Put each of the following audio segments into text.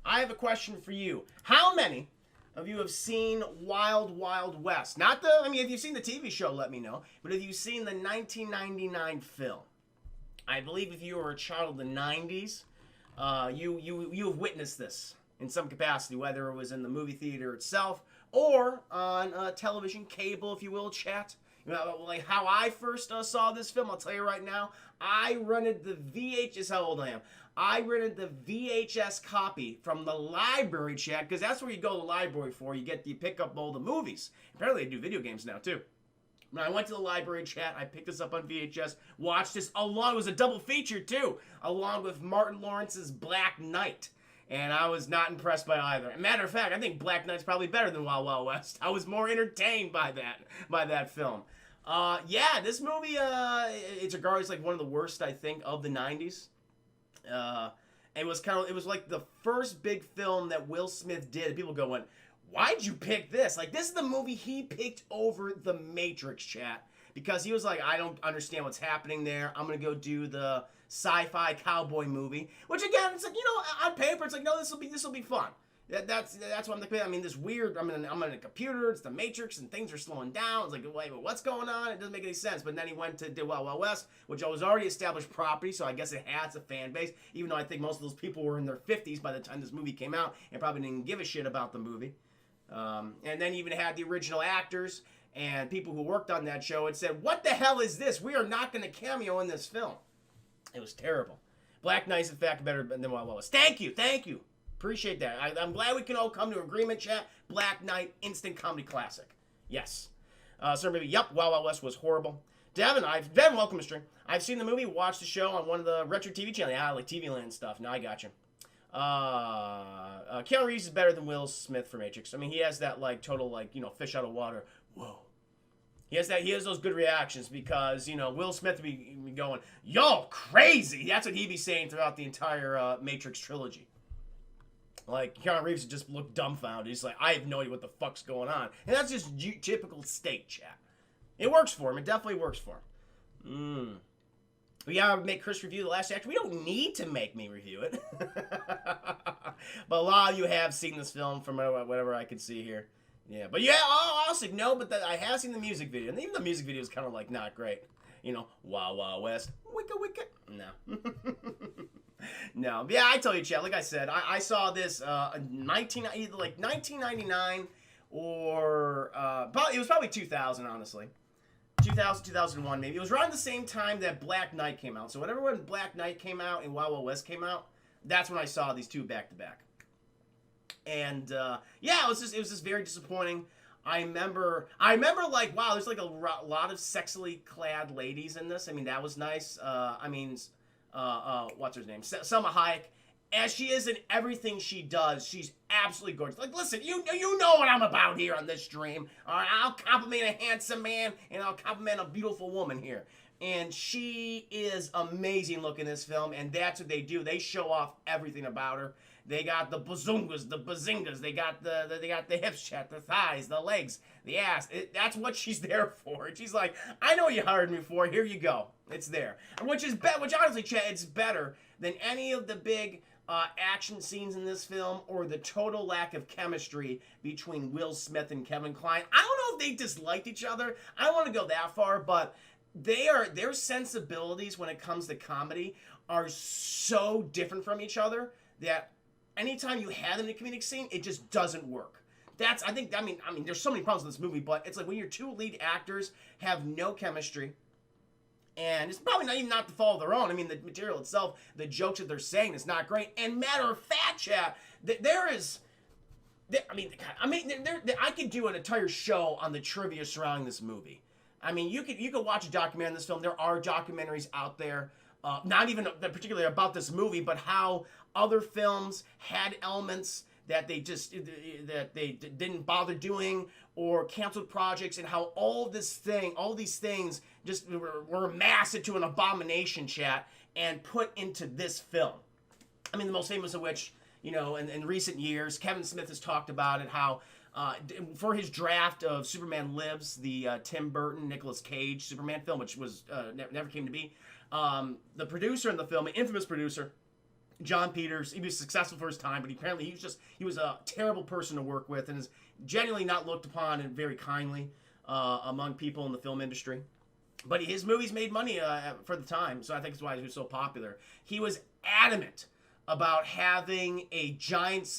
I have a question for you. How many of you have seen Wild Wild West? Not the, I mean, if you've seen the TV show, let me know. But have you seen the 1999 film? I believe if you were a child of the 90s, you have witnessed this in some capacity, whether it was in the movie theater itself or on television, cable, if you will, chat. You know, like how I first saw this film, I'll tell you right now, I rented the VHS, how old I am. I rented the VHS copy from the library, chat, because that's where you go to the library for. You pick up all the movies. Apparently they do video games now, too. When I went to the library, chat, I picked this up on VHS, watched this along, it was a double feature, too, along with Martin Lawrence's Black Knight. And I was not impressed by either. Matter of fact, I think Black Knight's probably better than Wild Wild West. I was more entertained by that film. Yeah, this movie, it's regarded as like one of the worst, I think, of the 90s. It was like the first big film that Will Smith did. And people going, why'd you pick this? Like, this is the movie he picked over The Matrix, chat. Because he was like, I don't understand what's happening there. I'm going to go do the sci-fi cowboy movie. Which, again, it's like, you know, on paper, it's like, no, this will be fun. That's what I'm thinking. I mean, this weird, I'm in a computer, it's the Matrix, and things are slowing down. It's like, wait, what's going on? It doesn't make any sense. But then he went to do Wild Wild West, which was already established property, so I guess it has a fan base, even though I think most of those people were in their 50s by the time this movie came out and probably didn't give a shit about the movie. And then even had the original actors and people who worked on that show and said, what the hell is this? We are not going to cameo in this film. It was terrible. Black Knight's, in fact, better than Wild Wild West. Thank you. Appreciate that. I'm glad we can all come to agreement, chat. Black Knight, instant comedy classic. Yes. So maybe, yep, Wild Wild West was horrible. Devin, welcome to stream. I've seen the movie, watched the show on one of the retro TV channels. Yeah, like TV Land stuff. No, I got you. Keanu Reeves is better than Will Smith for Matrix. I mean, he has that, like, total, like, you know, fish out of water. Whoa. He has those good reactions because, you know, Will Smith would be going, yo, crazy. That's what he'd be saying throughout the entire Matrix trilogy. Like, Keanu Reeves would just look dumbfounded. He's like, I have no idea what the fuck's going on. And that's just typical state chat. It works for him. It definitely works for him. We gotta make Chris review The Last Action. We don't need to make me review it. But a lot of you have seen this film from whatever I can see here. Yeah, but yeah, honestly, no, but I have seen the music video. And even the music video is kind of like not great. You know, Wild Wild West. Wicka. No. No, yeah, I tell you, Chad, like I said, I saw this either like 1999 or it was probably 2000, honestly. 2000, 2001, maybe. It was around the same time that Black Knight came out. So whenever when Black Knight came out and Wild Wild West came out, that's when I saw these two back to back. And yeah, it was just very disappointing. I remember like, wow, there's like a lot of sexily clad ladies in this. I mean, that was nice. What's her name? Selma Hayek. As she is in everything she does, she's absolutely gorgeous. Like, listen, you know what I'm about here on this stream. All right, I'll compliment a handsome man, and I'll compliment a beautiful woman here. And she is amazing looking in this film, and that's what they do. They show off everything about her. They got the bazungas, the bazingas. They got the hips, chat, the thighs, the legs, the ass. That's what she's there for. And she's like, I know you hired me for. Here you go. It's there. Which honestly, chat, it's better than any of the big action scenes in this film or the total lack of chemistry between Will Smith and Kevin Kline. I don't know if they disliked each other. I don't want to go that far, but their sensibilities when it comes to comedy are so different from each other that anytime you have them in a comedic scene, it just doesn't work. I mean, there's so many problems with this movie, but it's like when your two lead actors have no chemistry, and it's probably not the fault of their own. I mean, the material itself, the jokes that they're saying is not great. And matter of fact, chat, I could do an entire show on the trivia surrounding this movie. I mean, you could watch a documentary on this film. There are documentaries out there, not even particularly about this movie, but how other films had elements that they didn't bother doing or canceled projects, and how all these things just were amassed into an abomination, chat, and put into this film. I mean, the most famous of which, you know, in recent years, Kevin Smith has talked about it, how for his draft of Superman Lives, the Tim Burton, Nicolas Cage Superman film, which was never came to be, the producer in the film, an infamous producer, Jon Peters, he was successful for his time, but apparently he was a terrible person to work with and is genuinely not looked upon and very kindly among people in the film industry. But his movies made money for the time, so I think that's why he was so popular. He was adamant about having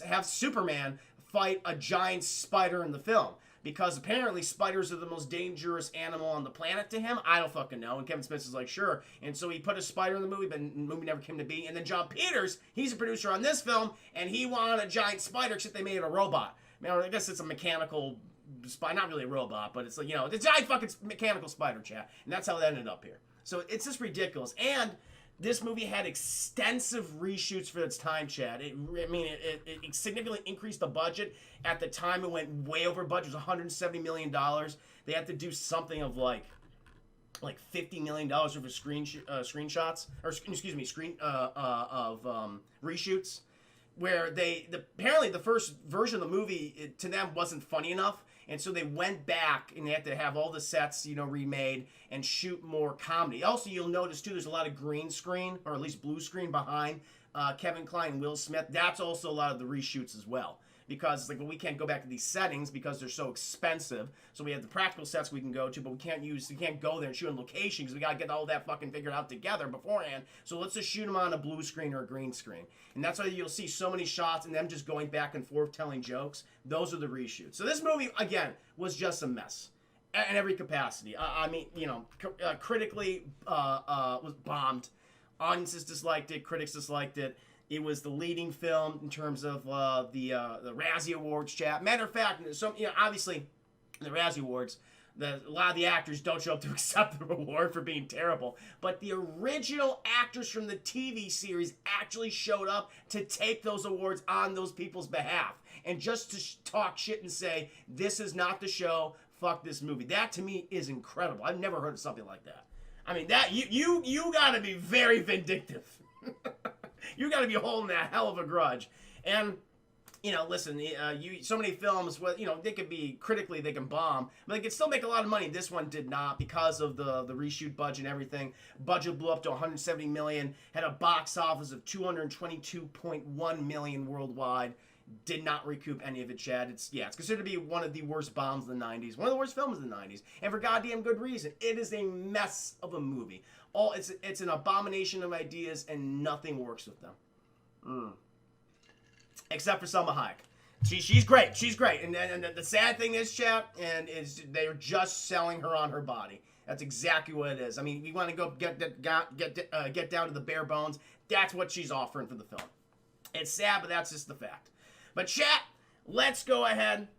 have Superman fight a giant spider in the film. Because apparently spiders are the most dangerous animal on the planet to him. I don't fucking know. And Kevin Smith is like, sure. And so he put a spider in the movie, but the movie never came to be. And then Jon Peters, he's a producer on this film, and he wanted a giant spider, except they made it a robot. Now, I guess it's a mechanical spider, not really a robot, but it's like, it's a giant fucking mechanical spider, chat. And that's how it ended up here. So it's just ridiculous. And this movie had extensive reshoots for its time, Chad. It significantly increased the budget. At the time, it went way over budget. It was $170 million. They had to do something of like $50 million worth of screenshots, or reshoots, where apparently the first version of the movie to them wasn't funny enough. And so they went back and they had to have all the sets, remade and shoot more comedy. Also, you'll notice, too, there's a lot of green screen, or at least blue screen behind Kevin Kline and Will Smith. That's also a lot of the reshoots as well. Because it's like, well, we can't go back to these settings because they're so expensive. So we have the practical sets we can go to, but we can't go there and shoot on location because we got to get all that fucking figured out together beforehand. So let's just shoot them on a blue screen or a green screen. And that's why you'll see so many shots and them just going back and forth telling jokes. Those are the reshoots. So this movie, again, was just a mess in every capacity. Critically was bombed. Audiences disliked it. Critics disliked it. It was the leading film in terms of the Razzie Awards, chat. Matter of fact, obviously, the Razzie Awards, a lot of the actors don't show up to accept the award for being terrible. But the original actors from the TV series actually showed up to take those awards on those people's behalf. And just to talk shit and say, this is not the show, fuck this movie. That, to me, is incredible. I've never heard of something like that. I mean, that you gotta be very vindictive. You got to be holding that hell of a grudge. And, listen, so many films, they could be, critically, they can bomb, but they can still make a lot of money. This one did not because of the reshoot budget and everything. Budget blew up to $170 million, had a box office of $222.1 million worldwide. Did not recoup any of it, Chad. It's considered to be one of the worst bombs in the 90s. One of the worst films in the 90s. And for goddamn good reason. It is a mess of a movie. It's an abomination of ideas, and nothing works with them. Except for Salma Hayek. She's great. She's great. And the sad thing is, chat, is they're just selling her on her body. That's exactly what it is. I mean, we want to go get down to the bare bones. That's what she's offering for the film. It's sad, but that's just the fact. But chat, let's go ahead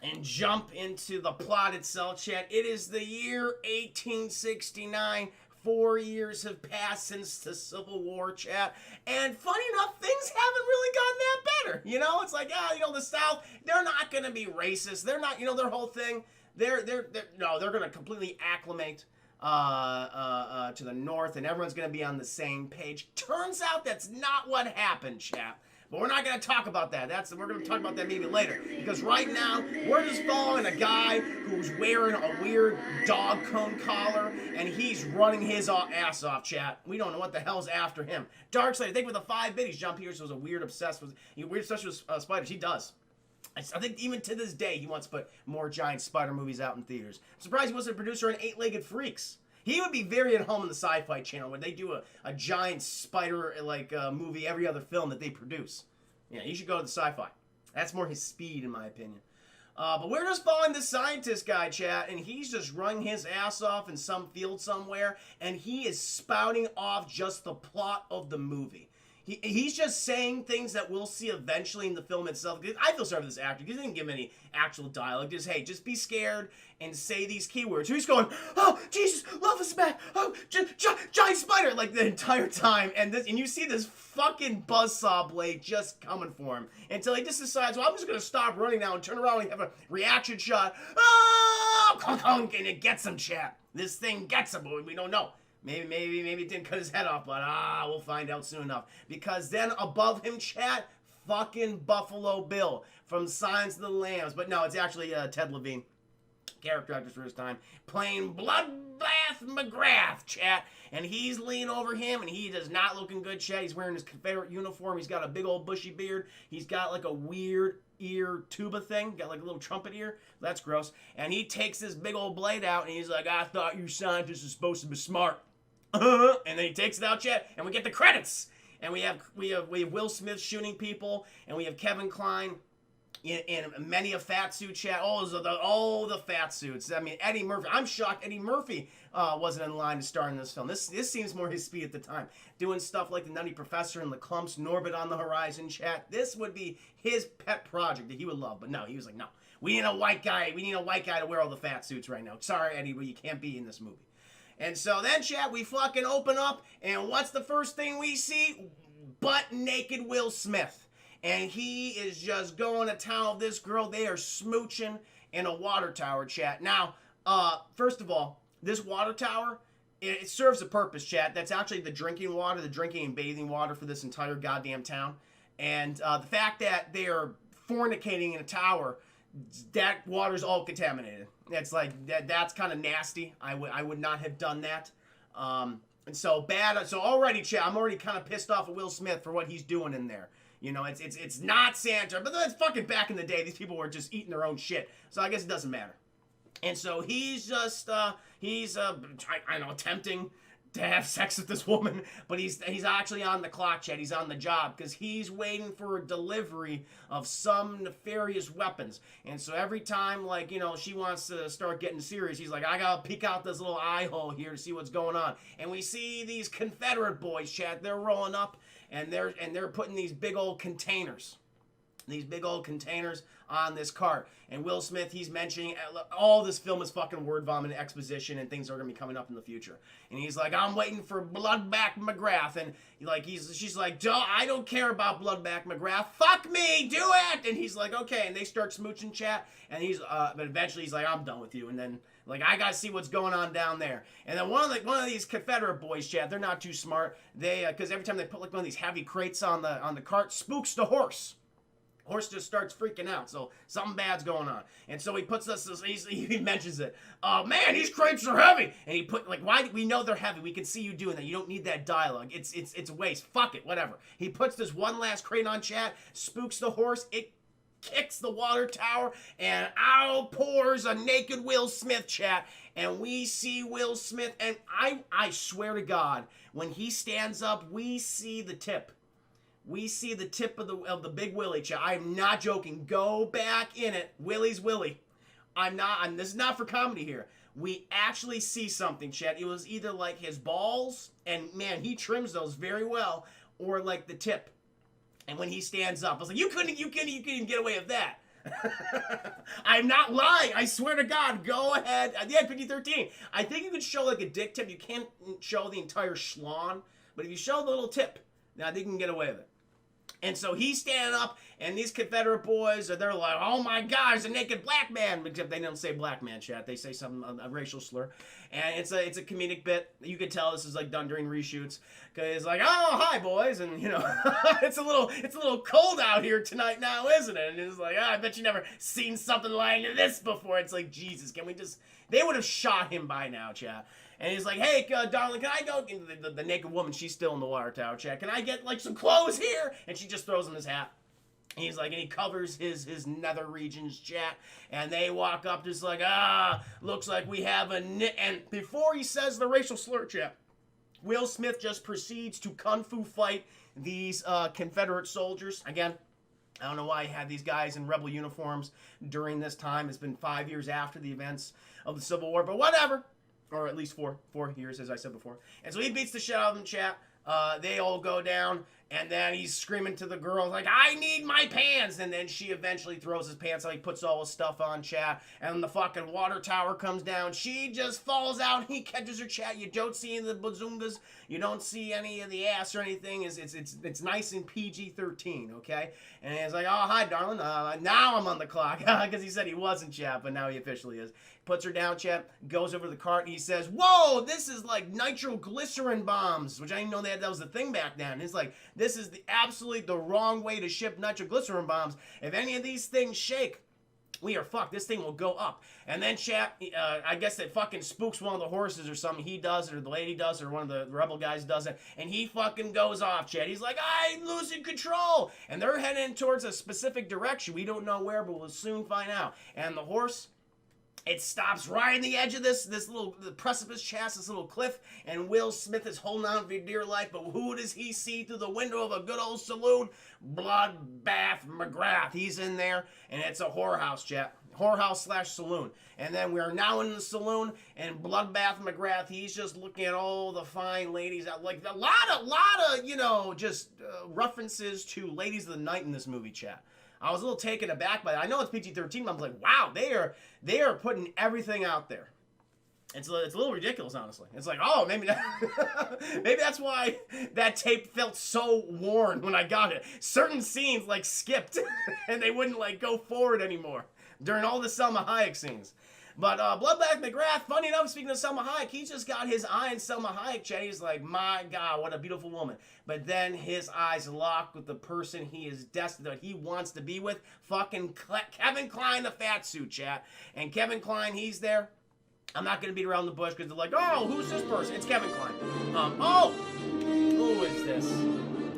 and jump into the plot itself, chat. It is the year 1869. 4 years have passed since the Civil War, chat. And funny enough, things haven't really gotten that better. It's like, the South, they're not going to be racist. They're not, their whole thing, they're going to completely acclimate to the North, and everyone's going to be on the same page. Turns out that's not what happened, chat. But we're not going to talk about that. We're going to talk about that maybe later. Because right now, we're just following a guy who's wearing a weird dog cone collar, and he's running his ass off, chat. We don't know what the hell's after him. Darkseid, I think with the 5 biddies, Jon Peters was a weird obsessed with spiders. He does. I think even to this day, he wants to put more giant spider movies out in theaters. I'm surprised he wasn't a producer on 8-Legged Freaks. He would be very at home in the Sci-Fi Channel where they do a giant spider movie every other film that they produce. Yeah, you should go to the Sci-Fi. That's more his speed, in my opinion. But we're just following this scientist guy, chat, and he's just running his ass off in some field somewhere, and he is spouting off just the plot of the movie. He's just saying things that we'll see eventually in the film itself. I feel sorry for this actor. He didn't give him any actual dialogue. Just be scared and say these keywords. So he's going, oh, Jesus, love is back. Oh, giant spider, like the entire time. And you see this fucking buzzsaw blade just coming for him until he just decides, well, I'm just going to stop running now and turn around and have a reaction shot. Oh, and it gets him, chat. This thing gets him, but we don't know. Maybe it didn't cut his head off, but we'll find out soon enough. Because then above him, chat, fucking Buffalo Bill from Silence of the Lambs. But no, it's actually Ted Levine, character actor for his time, playing Bloodbath Beth McGrath, chat. And he's leaning over him, and he is not looking good, chat. He's wearing his Confederate uniform. He's got a big old bushy beard. He's got like a weird ear tuba thing. Got like a little trumpet ear. That's gross. And he takes this big old blade out, and he's like, I thought you scientists were supposed to be smart. And then he takes it out, chat, and we get the credits. And we have Will Smith shooting people, and we have Kevin Kline in many a fat suit, chat. All the fat suits. I mean, Eddie Murphy. I'm shocked Eddie Murphy wasn't in line to star in this film. This seems more his speed at the time. Doing stuff like the Nutty Professor and the Clumps, Norbit on the Horizon, chat. This would be his pet project that he would love. But no, he was like, no. We need a white guy. We need a white guy to wear all the fat suits right now. Sorry, Eddie, but you can't be in this movie. And so then, chat, we fucking open up, and what's the first thing we see? Butt naked Will Smith. And he is just going to town with this girl. They are smooching in a water tower, chat. Now, first of all, this water tower, it serves a purpose, chat. That's actually the drinking water, the drinking and bathing water for this entire goddamn town. And the fact that they are fornicating in a tower, that water's all contaminated. It's like, that's kind of nasty. I would not have done that. And so bad. So already, chat, I'm already kind of pissed off at Will Smith for what he's doing in there. You know, it's not Santa, but that's fucking back in the day. These people were just eating their own shit. So I guess it doesn't matter. And so he's just, I don't know, attempting to have sex with this woman, but he's actually on the clock, chat. He's on the job because he's waiting for a delivery of some nefarious weapons. And so every time, like, you know, she wants to start getting serious, he's like, I gotta peek out this little eye hole here to see what's going on. And we see these Confederate boys, chat. They're rolling up, and they're putting these big old containers. These big old containers on this cart. And Will Smith, he's mentioning, all this film is fucking word vomit and exposition and things are going to be coming up in the future. And he's like, I'm waiting for Bloodback McGrath. And she's like, I don't care about Bloodback McGrath. Fuck me, do it! And he's like, okay. And they start smooching, chat. And but eventually he's like, I'm done with you. And then, like, I gotta see what's going on down there. And then one of these Confederate boys, chat, they're not too smart. They, because every time they put like one of these heavy crates on the cart, spooks the horse. Horse just starts freaking out, so something bad's going on. And so he puts us, he mentions it. Oh man, these crates are heavy! And he put, like, why, we know they're heavy, we can see you doing that, you don't need that dialogue, it's waste, fuck it, whatever. He puts this one last crate on, chat, spooks the horse, it kicks the water tower, and out pours a naked Will Smith, chat. And we see Will Smith, and I swear to God, when he stands up, we see the tip. We see the tip of the big Willie, chat. I'm not joking. Go back in it. Willie's Willie. This is not for comedy here. We actually see something, chat. It was either like his balls, and man, he trims those very well, or like the tip. And when he stands up, I was like, you couldn't even get away with that. I'm not lying. I swear to God. Go ahead. Yeah, PG-13. I think you could show like a dick tip. You can't show the entire schlong, but if you show the little tip, now they can get away with it. And so he's standing up, and these Confederate boys, they're like, oh my God, it's a naked black man. Except they don't say black man, chat. They say a racial slur. And it's a comedic bit. You could tell this is like done during reshoots. Because it's like, oh, hi, boys. And, you know, it's a little cold out here tonight now, isn't it? And it's like, I bet you never seen something like this before. It's like, Jesus, can we just... They would have shot him by now, chat. And he's like, hey, darling, can I go? The naked woman, she's still in the water tower, chat. Can I get, like, some clothes here? And she just throws him his hat. And he's like, and he covers his nether regions, chat. And they walk up just like, looks like we have a... And before he says the racial slur, chat, Will Smith just proceeds to kung fu fight these Confederate soldiers. Again, I don't know why he had these guys in rebel uniforms during this time. It's been 5 years after the events of the Civil War, but whatever. Or at least four years, as I said before. And so he beats the shit out of them, chat. They all go down, and then he's screaming to the girl, like, I need my pants! And then she eventually throws his pants out, he puts all his stuff on, chat, and the fucking water tower comes down. She just falls out, he catches her, chat. You don't see any of the bazungas, you don't see any of the ass or anything. It's nice and PG-13, okay? And he's like, oh, hi, darling, now I'm on the clock, because he said he wasn't, chat, but now he officially is. Puts her down, chat, goes over to the cart, and he says, whoa, this is like nitroglycerin bombs, which I didn't know that was the thing back then. It's like, this is absolutely the wrong way to ship nitroglycerin bombs. If any of these things shake, we are fucked. This thing will go up. And then chap, I guess it fucking spooks one of the horses or something. He does it, or the lady does it, or one of the rebel guys does it. And he fucking goes off, Chad. He's like, I'm losing control. And they're heading towards a specific direction. We don't know where, but we'll soon find out. And the horse, it stops right on the edge of this little precipice chast, this little cliff, and Will Smith is holding on for dear life, but who does he see through the window of a good old saloon? Bloodbath McGrath. He's in there, and it's a whorehouse, chap. Whorehouse / saloon. And then we are now in the saloon, and Bloodbath McGrath, he's just looking at all the fine ladies. Like, a lot of, you know, just references to ladies of the night in this movie, chat. I was a little taken aback by that. I know it's PG-13, but I'm like, wow, they are putting everything out there. It's a little ridiculous, honestly. It's like, oh, maybe that's why that tape felt so worn when I got it. Certain scenes, like, skipped, and they wouldn't, like, go forward anymore during all the Selma Hayek scenes. But Bloodbath McGrath, funny enough, speaking of Selma Hayek, he just got his eye on Selma Hayek, Chad. He's like, my God, what a beautiful woman. But then his eyes lock with the person he is destined, that he wants to be with, fucking Kevin Kline, the fat suit, Chad. And Kevin Kline, he's there. I'm not going to beat around the bush because they're like, oh, who's this person? It's Kevin Kline. Who is this?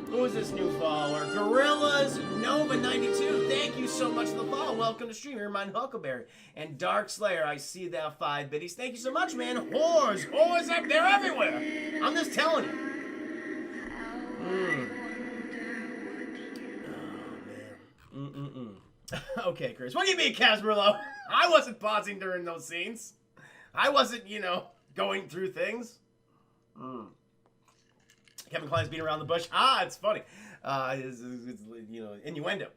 Who is this new follower? Gorillas Nova 92. Thank you so much for the follow. Welcome to stream. You're mine, Huckleberry. And Dark Slayer, I see that 5 biddies. Thank you so much, man. Whores, they're everywhere. I'm just telling you. Oh, man. Okay, Chris. What do you mean, Casperlo? I wasn't pausing during those scenes. I wasn't, you know, going through things. Kevin Kline's beating around the bush. It's funny. It's, you know, innuendo.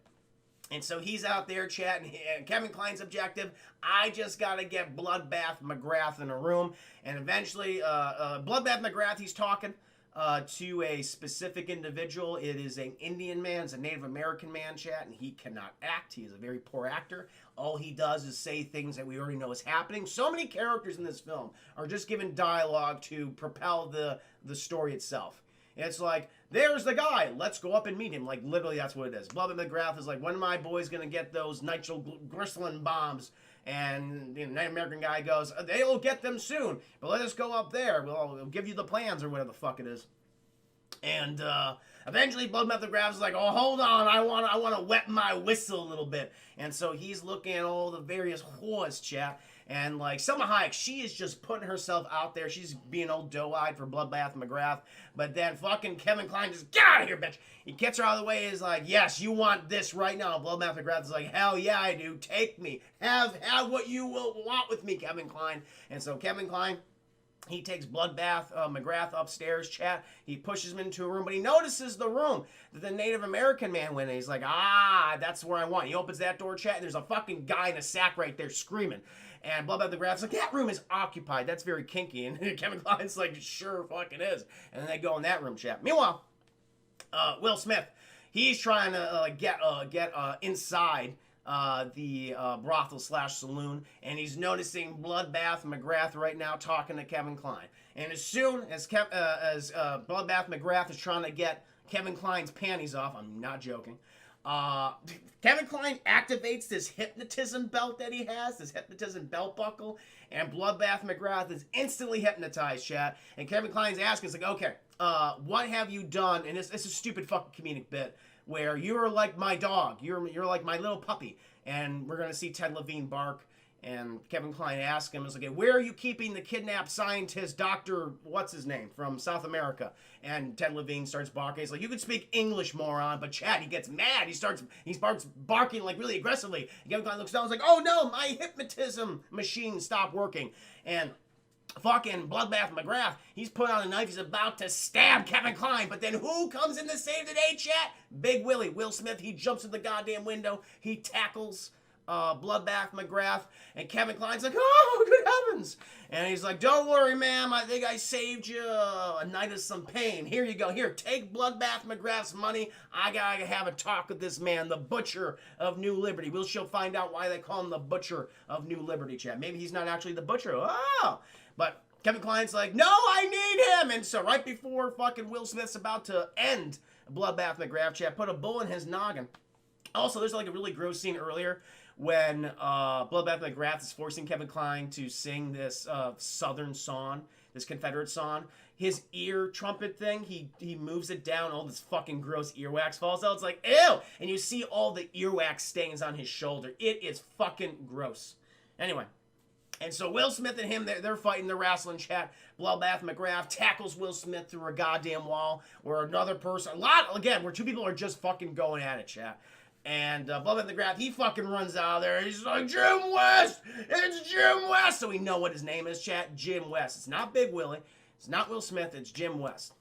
And so he's out there chatting. And Kevin Kline's objective, I just got to get Bloodbath McGrath in a room. And eventually, Bloodbath McGrath, he's talking to a specific individual. It is an Indian man. It's a Native American man, chat, and he cannot act. He is a very poor actor. All he does is say things that we already know is happening. So many characters in this film are just given dialogue to propel the story itself. It's like, there's the guy. Let's go up and meet him. Like, literally, that's what it is. Bloodbath McGrath is like, when are my boys going to get those nitroglycerin bombs? And the Native American guy goes, they'll get them soon. But let us go up there. We'll give you the plans or whatever the fuck it is. And eventually, Bloodbath McGrath is like, oh, hold on. I want to wet my whistle a little bit. And so he's looking at all the various whores, chat. And, like, Selma Hayek, she is just putting herself out there. She's being old doe-eyed for Bloodbath McGrath. But then fucking Kevin Kline just, get out of here, bitch. He gets her out of the way. He's like, yes, you want this right now. And Bloodbath McGrath is like, hell yeah, I do. Take me. Have what you will want with me, Kevin Kline. And so Kevin Kline, he takes Bloodbath McGrath upstairs, chat. He pushes him into a room, but he notices the room that the Native American man went in. He's like, that's where I want. He opens that door, chat, and there's a fucking guy in a sack right there screaming. And Bloodbath McGrath's like, that room is occupied. That's very kinky. And Kevin Kline's like, sure fucking is. And then they go in that room, chat. Meanwhile, Will Smith, he's trying to get inside the brothel / saloon, and he's noticing Bloodbath McGrath right now talking to Kevin Kline. And as soon as Bloodbath McGrath is trying to get Kevin Kline's panties off, I'm not joking, Kevin Kline activates this hypnotism belt that he has, this hypnotism belt buckle, and Bloodbath McGrath is instantly hypnotized, chat. And Kevin Kline's asking, it's like, okay, what have you done? And it's a stupid fucking comedic bit where you're like my dog, you're like my little puppy, and we're gonna see Ted Levine bark. And Kevin Kline asks him, "Okay, where are you keeping the kidnapped scientist, Dr. what's his name, from South America?" And Ted Levine starts barking. He's like, "You can speak English, moron." But Chad, he gets mad. He starts barking like really aggressively. And Kevin Kline looks down. He's like, "Oh no, my hypnotism machine stopped working." And fucking Bloodbath McGrath, he's put on a knife. He's about to stab Kevin Kline. But then who comes in to save the day, chat? Big Willie, Will Smith. He jumps in the goddamn window. He tackles Bloodbath McGrath, and Kevin Kline's like, "Oh, good heavens!" And he's like, "Don't worry, ma'am. I think I saved you a night of some pain. Here you go. Here, take Bloodbath McGrath's money. I gotta have a talk with this man, the Butcher of New Liberty. We'll she'll find out why they call him the Butcher of New Liberty, chat. Maybe he's not actually the Butcher. Oh, but Kevin Kline's like, "No, I need him." And so right before fucking Will Smith's about to end Bloodbath McGrath, chat, put a bullet in his noggin. Also, there's like a really gross scene earlier when Bloodbath McGrath is forcing Kevin Kline to sing this Southern song, this Confederate song. His ear trumpet thing, he moves it down, all this fucking gross earwax falls out. It's like, ew! And you see all the earwax stains on his shoulder. It is fucking gross. Anyway. And so Will Smith and him, they're fighting, they're wrestling, chat. Bloodbath McGrath tackles Will Smith through a goddamn wall, where another person, where two people are just fucking going at it, chat. And Bloodbath McGrath, he fucking runs out of there. He's like, Jim West! It's Jim West! So we know what his name is, chat. Jim West. It's not Big Willie. It's not Will Smith. It's Jim West.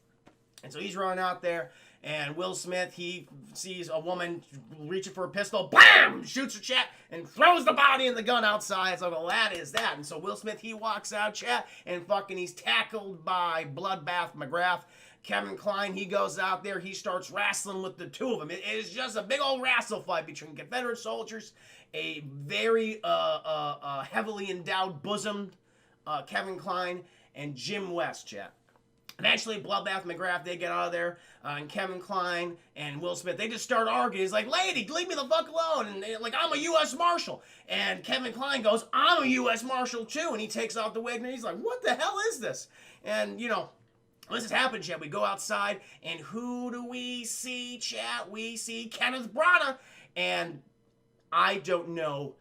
And so he's running out there. And Will Smith, he sees a woman reaching for a pistol, BAM! Shoots her, chat, and throws the body and the gun outside. So, well, that is that. And so Will Smith, he walks out, chat, and fucking he's tackled by Bloodbath McGrath. Kevin Kline, he goes out there, he starts wrestling with the two of them. It is just a big old wrestle fight between Confederate soldiers, a very heavily endowed bosomed Kevin Kline, and Jim West, chat. Eventually, Bloodbath McGrath, they get out of there, and Kevin Kline and Will Smith, they just start arguing. He's like, lady, leave me the fuck alone. And they're like, I'm a U.S. Marshal. And Kevin Kline goes, I'm a U.S. Marshal too. And he takes off the wig, and he's like, what the hell is this? And, you know, this has happened, chat. We go outside, and who do we see, chat? We see Kenneth Branagh. And I don't know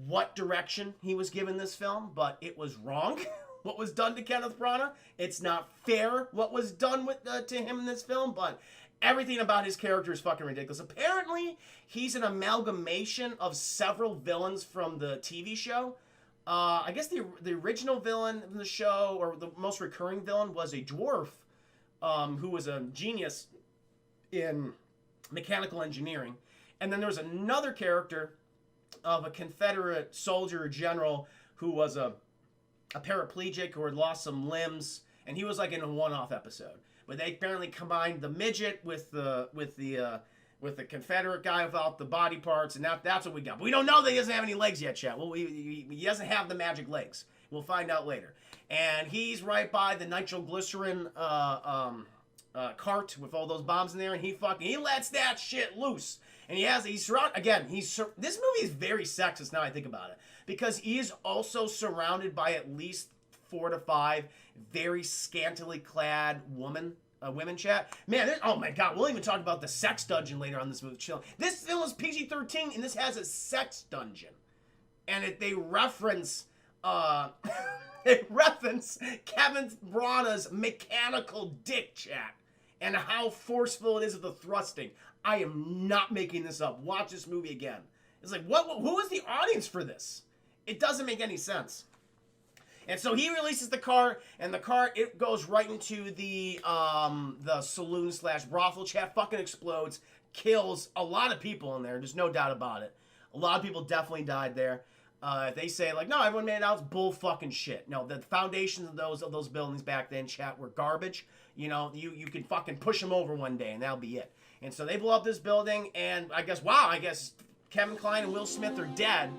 what direction he was given this film, but it was wrong. What was done to Kenneth Branagh. It's not fair what was done to him in this film, but everything about his character is fucking ridiculous. Apparently, he's an amalgamation of several villains from the TV show. I guess the original villain in the show, or the most recurring villain, was a dwarf who was a genius in mechanical engineering. And then there was another character of a Confederate soldier or general who was a paraplegic who had lost some limbs, and he was like in a one-off episode. But they apparently combined the midget with the Confederate guy without the body parts, and that's what we got. But we don't know that he doesn't have any legs yet, chat. Well, he doesn't have the magic legs. We'll find out later. And he's right by the nitroglycerin cart with all those bombs in there, and he lets that shit loose. And he's surrounded, again, this movie is very sexist now I think about it, because he is also surrounded by at least 4 to 5 very scantily clad women, chat. Man, oh my god, we'll even talk about the sex dungeon later on this movie. Chill. This film is PG-13, and this has a sex dungeon. And they reference, Kevin Branagh's mechanical dick, chat, and how forceful it is with the thrusting. I am not making this up. Watch this movie again. It's like, who is the audience for this? It doesn't make any sense. And so he releases the car, and the car, it goes right into the saloon / brothel, chat, fucking explodes, kills a lot of people in there. There's no doubt about it. A lot of people definitely died there. They say, like, no, everyone made it out. It's bull fucking shit. No, the foundations of those buildings back then, chat, were garbage. You know, you can fucking push them over one day, and that'll be it. And so they blow up this building, and I guess Kevin Kline and Will Smith are dead.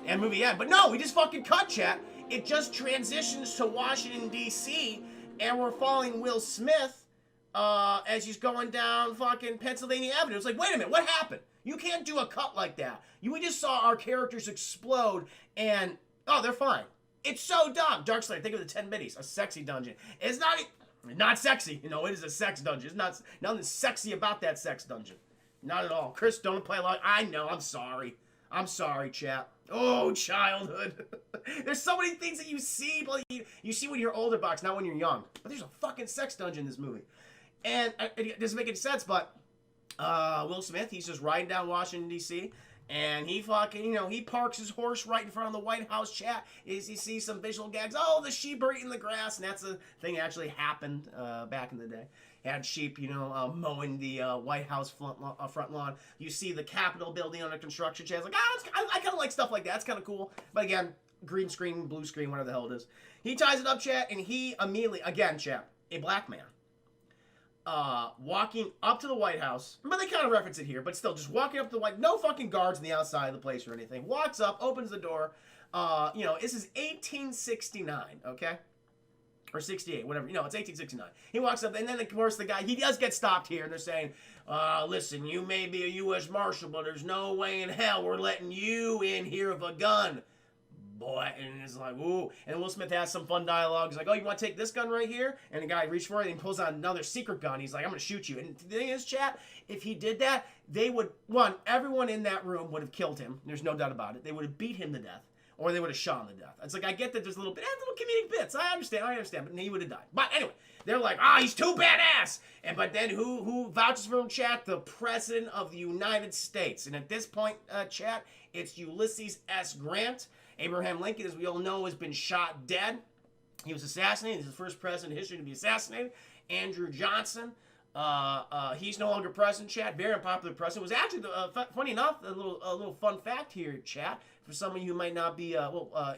And movie end. But no, we just fucking cut, chat. It just transitions to Washington, D.C., and we're following Will Smith as he's going down fucking Pennsylvania Avenue. It's like, wait a minute, what happened? You can't do a cut like that. We just saw our characters explode, and, oh, they're fine. It's so dumb. Darkslayer, think of the 10 biddies, a sexy dungeon. It's not sexy. You know, it is a sex dungeon. It's nothing sexy about that sex dungeon. Not at all. Chris, don't play along. I know, I'm sorry. I'm sorry, chat. Oh, childhood. There's so many things that you see, but you see when you're older, Box, not when you're young. But there's a fucking sex dungeon in this movie. And it doesn't make any sense, but Will Smith, he's just riding down Washington, D.C., and he fucking, he parks his horse right in front of the White House, chat. He sees some visual gags. Oh, the sheep are eating the grass, and that's a thing that actually happened back in the day. Had sheep, mowing the White House front lawn. You see the Capitol building under construction. Chat's like, I kind of like stuff like that. It's kind of cool. But again, green screen, blue screen, whatever the hell it is. He ties it up, chat, and he immediately, again, chat, a black man, walking up to the White House. But they kind of reference it here, but still, just walking up to the White, no fucking guards on the outside of the place or anything. Walks up, opens the door. This is 1869, okay? Or 68, whatever. It's 1869. He walks up, and then, of course, the guy, he does get stopped here, and they're saying, listen, you may be a U.S. Marshal, but there's no way in hell we're letting you in here with a gun. Boy, and it's like, ooh. And Will Smith has some fun dialogue. He's like, oh, you want to take this gun right here? And the guy reaches for it and pulls out another secret gun. He's like, I'm going to shoot you. And the thing is, chat, if he did that, they would, everyone in that room would have killed him. There's no doubt about it. They would have beat him to death. Or they would have shot him to death. It's like, I get that there's little comedic bits. I understand, but he would have died. But anyway, they're like, he's too badass. But then who vouches for him, chat? The President of the United States. And at this point, chat, it's Ulysses S. Grant. Abraham Lincoln, as we all know, has been shot dead. He was assassinated. He's the first president in history to be assassinated. Andrew Johnson, he's no longer president, chat. Very unpopular president. Was actually, funny enough, a little fun fact here, chat, for some of you who might not be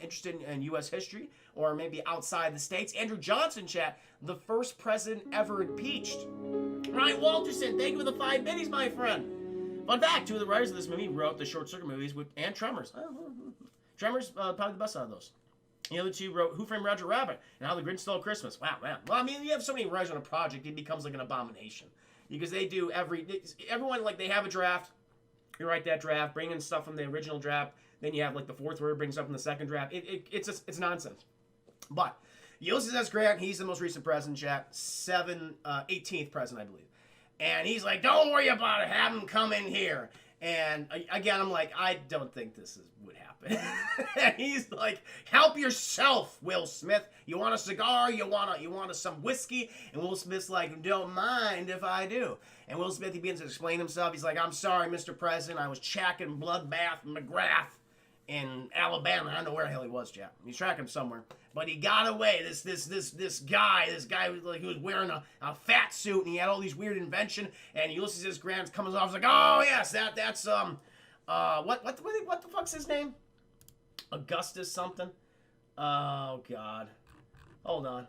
interested in U.S. history or maybe outside the states. Andrew Johnson, chat, the first president ever impeached. Ryan Walterson, thank you for the 5 minutes, my friend. Fun fact, 2 of the writers of this movie wrote the Short Circuit movies and Tremors. Tremors, probably the best out of those. The other 2 wrote Who Framed Roger Rabbit and How the Grinch Stole Christmas. Wow, man. Well, I mean, you have so many writers on a project, it becomes like an abomination. Because they do everyone, like, they have a draft. You write that draft, bring in stuff from the original draft. Then you have, like, the fourth word, brings up in the second draft. It's nonsense. But Ulysses S. Grant, he's the most recent president, chat. 18th president, I believe. And he's like, don't worry about it. Have him come in here. And again, I'm like, I don't think this would happen. And he's like, help yourself, Will Smith. You want a cigar? You want some whiskey? And Will Smith's like, don't mind if I do. And Will Smith, he begins to explain himself. He's like, I'm sorry, Mr. President. I was tracking Bloodbath McGrath in Alabama. I don't know where the hell he was, Jack. He's tracking him somewhere. But he got away. This guy was like, he was wearing a fat suit and he had all these weird invention. And Ulysses S. Grant comes off, he's like, oh yes, that's what the fuck's his name? Augustus something. Oh God, hold on.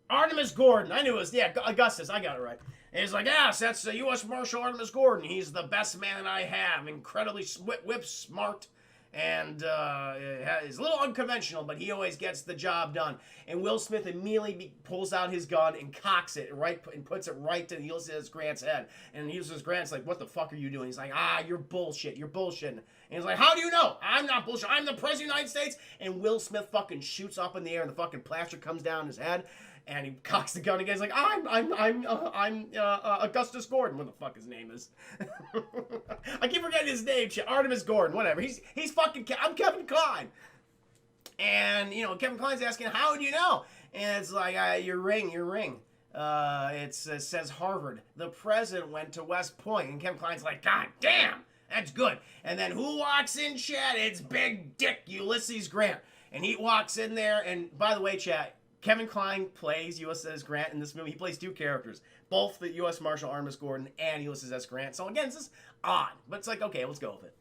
Artemis Gordon. I knew it was, Augustus. I got it right. And he's like, yes, that's U.S. Marshal Artemis Gordon. He's the best man I have. Incredibly whip smart. And he's a little unconventional, but he always gets the job done. And Will Smith immediately pulls out his gun and cocks it and puts it right to Ulysses Grant's head. And Ulysses Grant's like, what the fuck are you doing? He's like, you're bullshit. You're bullshitting. And he's like, how do you know? I'm not bullshit. I'm the President of the United States. And Will Smith fucking shoots up in the air and the fucking plaster comes down his head. And he cocks the gun again. He's like, I'm Augustus Gordon. What the fuck his name is? I keep forgetting his name. Artemis Gordon. Whatever. He's fucking. I'm Kevin Kline. And Kevin Kline's asking, how do you know? And it's like, your ring. It says Harvard. The president went to West Point. And Kevin Kline's like, God damn, that's good. And then who walks in, chat? It's Big Dick Ulysses Grant. And he walks in there. And by the way, chat, Kevin Kline plays Ulysses S. Grant in this movie. He plays 2 characters, both the U.S. Marshal Artemis Gordon and Ulysses S. Grant. So again, this is odd, but it's like, okay, let's go with it.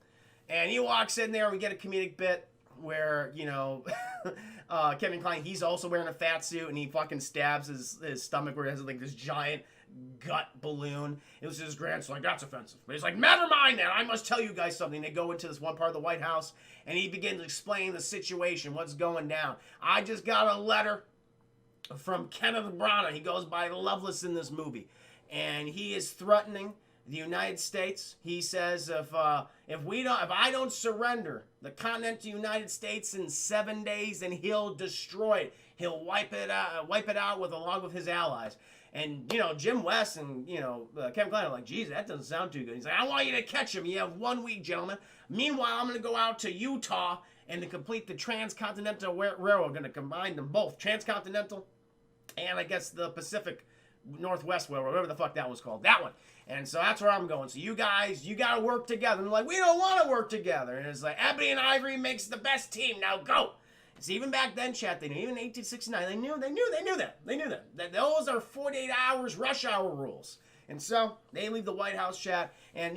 And he walks in there, and we get a comedic bit where, Kevin Kline, he's also wearing a fat suit, and he fucking stabs his stomach where it has like this giant gut balloon. Ulysses Grant's like, that's offensive. But he's like, never mind that. I must tell you guys something. They go into this one part of the White House, and he begins to explain the situation, what's going down. I just got a letter from Kenneth Branagh. He goes by Loveless in this movie, and he is threatening the United States. He says if I don't surrender the continent to the United States in 7 days, then he'll destroy it. He'll wipe it out along with his allies. And Jim West and Kevin Kline are like, geez, that doesn't sound too good. He's like, I want you to catch him. You have 1 week, gentlemen. Meanwhile, I'm going to go out to Utah and to complete the Transcontinental Railroad. Going to combine them both, Transcontinental and I guess the Pacific Northwest Railroad, whatever the fuck that was called, that one. And so that's where I'm going. So you guys, you got to work together. And they're like, we don't want to work together. And it's like, Ebony and Ivory makes the best team. Now go. So even back then, chat, they knew, even in 1869, they knew that those are 48 hours rush hour rules. And so they leave the White House, chat, and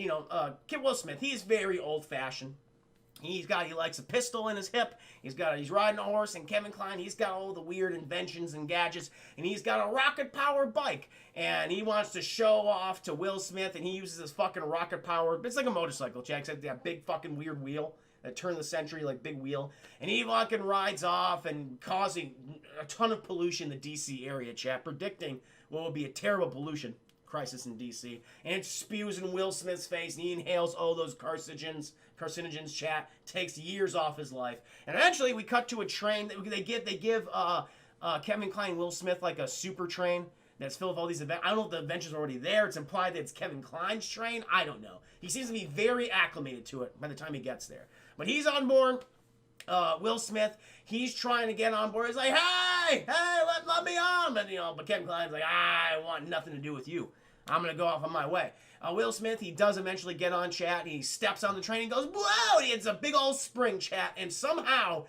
Kid Will Smith, he's very old fashioned. He likes a pistol in his hip. He's riding a horse, and Kevin Kline, he's got all the weird inventions and gadgets, and he's got a rocket-powered bike, and he wants to show off to Will Smith, and he uses this fucking rocket-powered, it's like a motorcycle, Jack, except that big fucking weird wheel, that turn of the century, like big wheel, and he fucking rides off and causing a ton of pollution in the D.C. area, chat, predicting what will be a terrible pollution crisis in D.C. And it spews in Will Smith's face, and he inhales all those carcinogens, chat. Takes years off his life. And eventually, we cut to a train. They give Kevin Kline and Will Smith like a super train that's filled with all these adventures. I don't know if the adventures are already there. It's implied that it's Kevin Kline's train. I don't know. He seems to be very acclimated to it by the time he gets there. But he's on board. Will Smith, he's trying to get on board. He's like, hey, let me on. But Kevin Kline's like, I want nothing to do with you. I'm going to go off on my way. Will Smith, he does eventually get on, chat. He steps on the train and goes, whoa! He hits a big old spring, chat. And somehow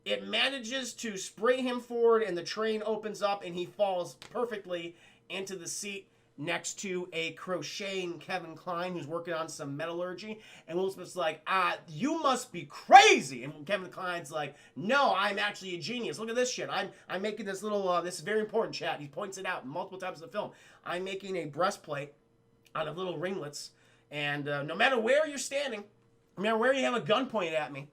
it manages to spring him forward, and the train opens up, and he falls perfectly into the seat next to a crocheting Kevin Kline who's working on some metallurgy. And Will Smith's like, you must be crazy. And Kevin Kline's like, no, I'm actually a genius. Look at this shit. I'm making this little, this is very important, chat. He points it out multiple times in the film. I'm making a breastplate out of little ringlets. And no matter where you're standing, no matter where you have a gun pointed at me,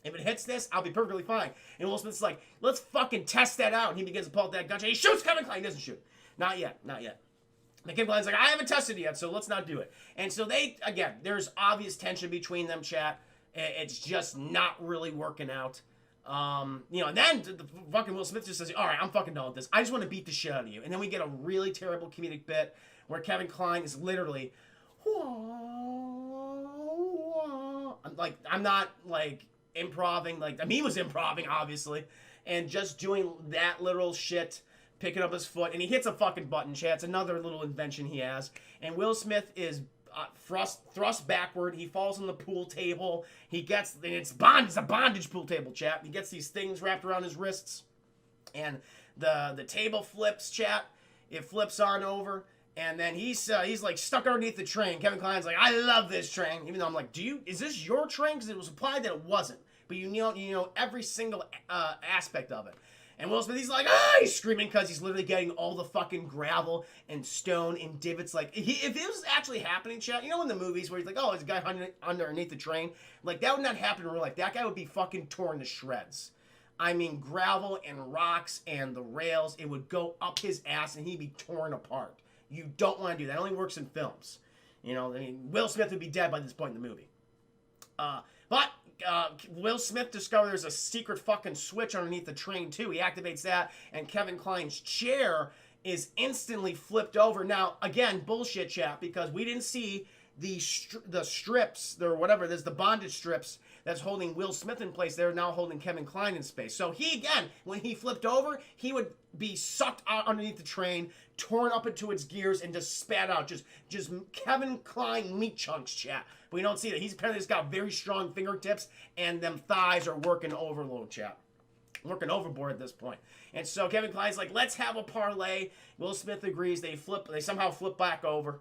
if it hits this, I'll be perfectly fine. And Will Smith's like, let's fucking test that out. And he begins to pull out that gun. He shoots Kevin Kline. He doesn't shoot. Not yet. And Kevin Kline's like, I haven't tested it yet, so let's not do it. And so there's obvious tension between them, chat. It's just not really working out. And then the fucking Will Smith just says, all right, I'm fucking done with this. I just want to beat the shit out of you. And then we get a really terrible comedic bit where Kevin Kline is literally, I'm not improving, he was improving, obviously, and just doing that little shit, picking up his foot, and he hits a fucking button, chat. It's another little invention he has. And Will Smith is thrust backward. He falls on the pool table. It's a bondage pool table, chat. He gets these things wrapped around his wrists, and the table flips, chat. It flips on over, and then he's like stuck underneath the train. Kevin Kline's like, I love this train, even though I'm like, is this your train? Because it was implied that it wasn't, but you know every single aspect of it. And Will Smith, he's like, he's screaming because he's literally getting all the fucking gravel and stone and divots. If it was actually happening, chat, in the movies where he's like, there's a guy underneath the train, that would not happen in real life. That guy would be fucking torn to shreds. I mean, gravel and rocks and the rails, it would go up his ass and he'd be torn apart. You don't want to do that. It only works in films. Will Smith would be dead by this point in the movie. But Will Smith discovers there's a secret fucking switch underneath the train, too. He activates that, and Kevin Kline's chair is instantly flipped over. Now, again, bullshit, chat, because we didn't see the strips, or whatever, there's the bondage strips that's holding Will Smith in place. They're now holding Kevin Kline in space. So he, again, when he flipped over, he would be sucked out underneath the train, torn up into its gears, and just spat out. Just Kevin Kline meat chunks, chat. But we don't see that. He's apparently just got very strong fingertips, and them thighs are working overload, chat. Working overboard at this point. And so Kevin Kline's like, let's have a parlay. Will Smith agrees. They somehow flip back over.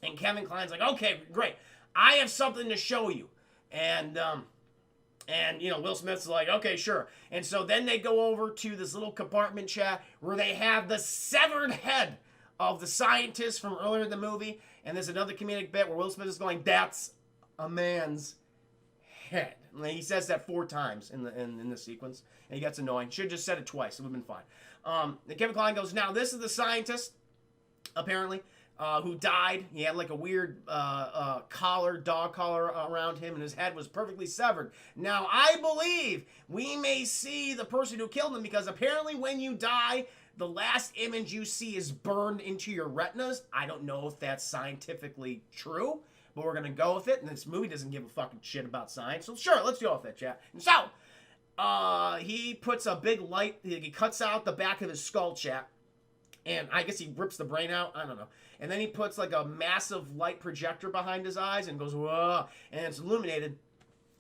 And Kevin Kline's like, okay, great. I have something to show you. And Will Smith's like, okay, sure. And so then they go over to this little compartment, chat, where they have the severed head of the scientist from earlier in the movie. And there's another comedic bit where Will Smith is going, that's a man's head. And he says that 4 times in the sequence. And he gets annoying. Should have just said it twice. It would have been fine. And Kevin Kline goes, now this is the scientist, apparently, who died. He had a weird dog collar around him, and his head was perfectly severed. Now, I believe we may see the person who killed him, because apparently when you die, the last image you see is burned into your retinas. I don't know if that's scientifically true, but we're going to go with it, and this movie doesn't give a fucking shit about science, so sure, let's go with it, chat. And so, he puts a big light, he cuts out the back of his skull, chat, and I guess he rips the brain out, I don't know. And then he puts a massive light projector behind his eyes and goes, whoa, and it's illuminated.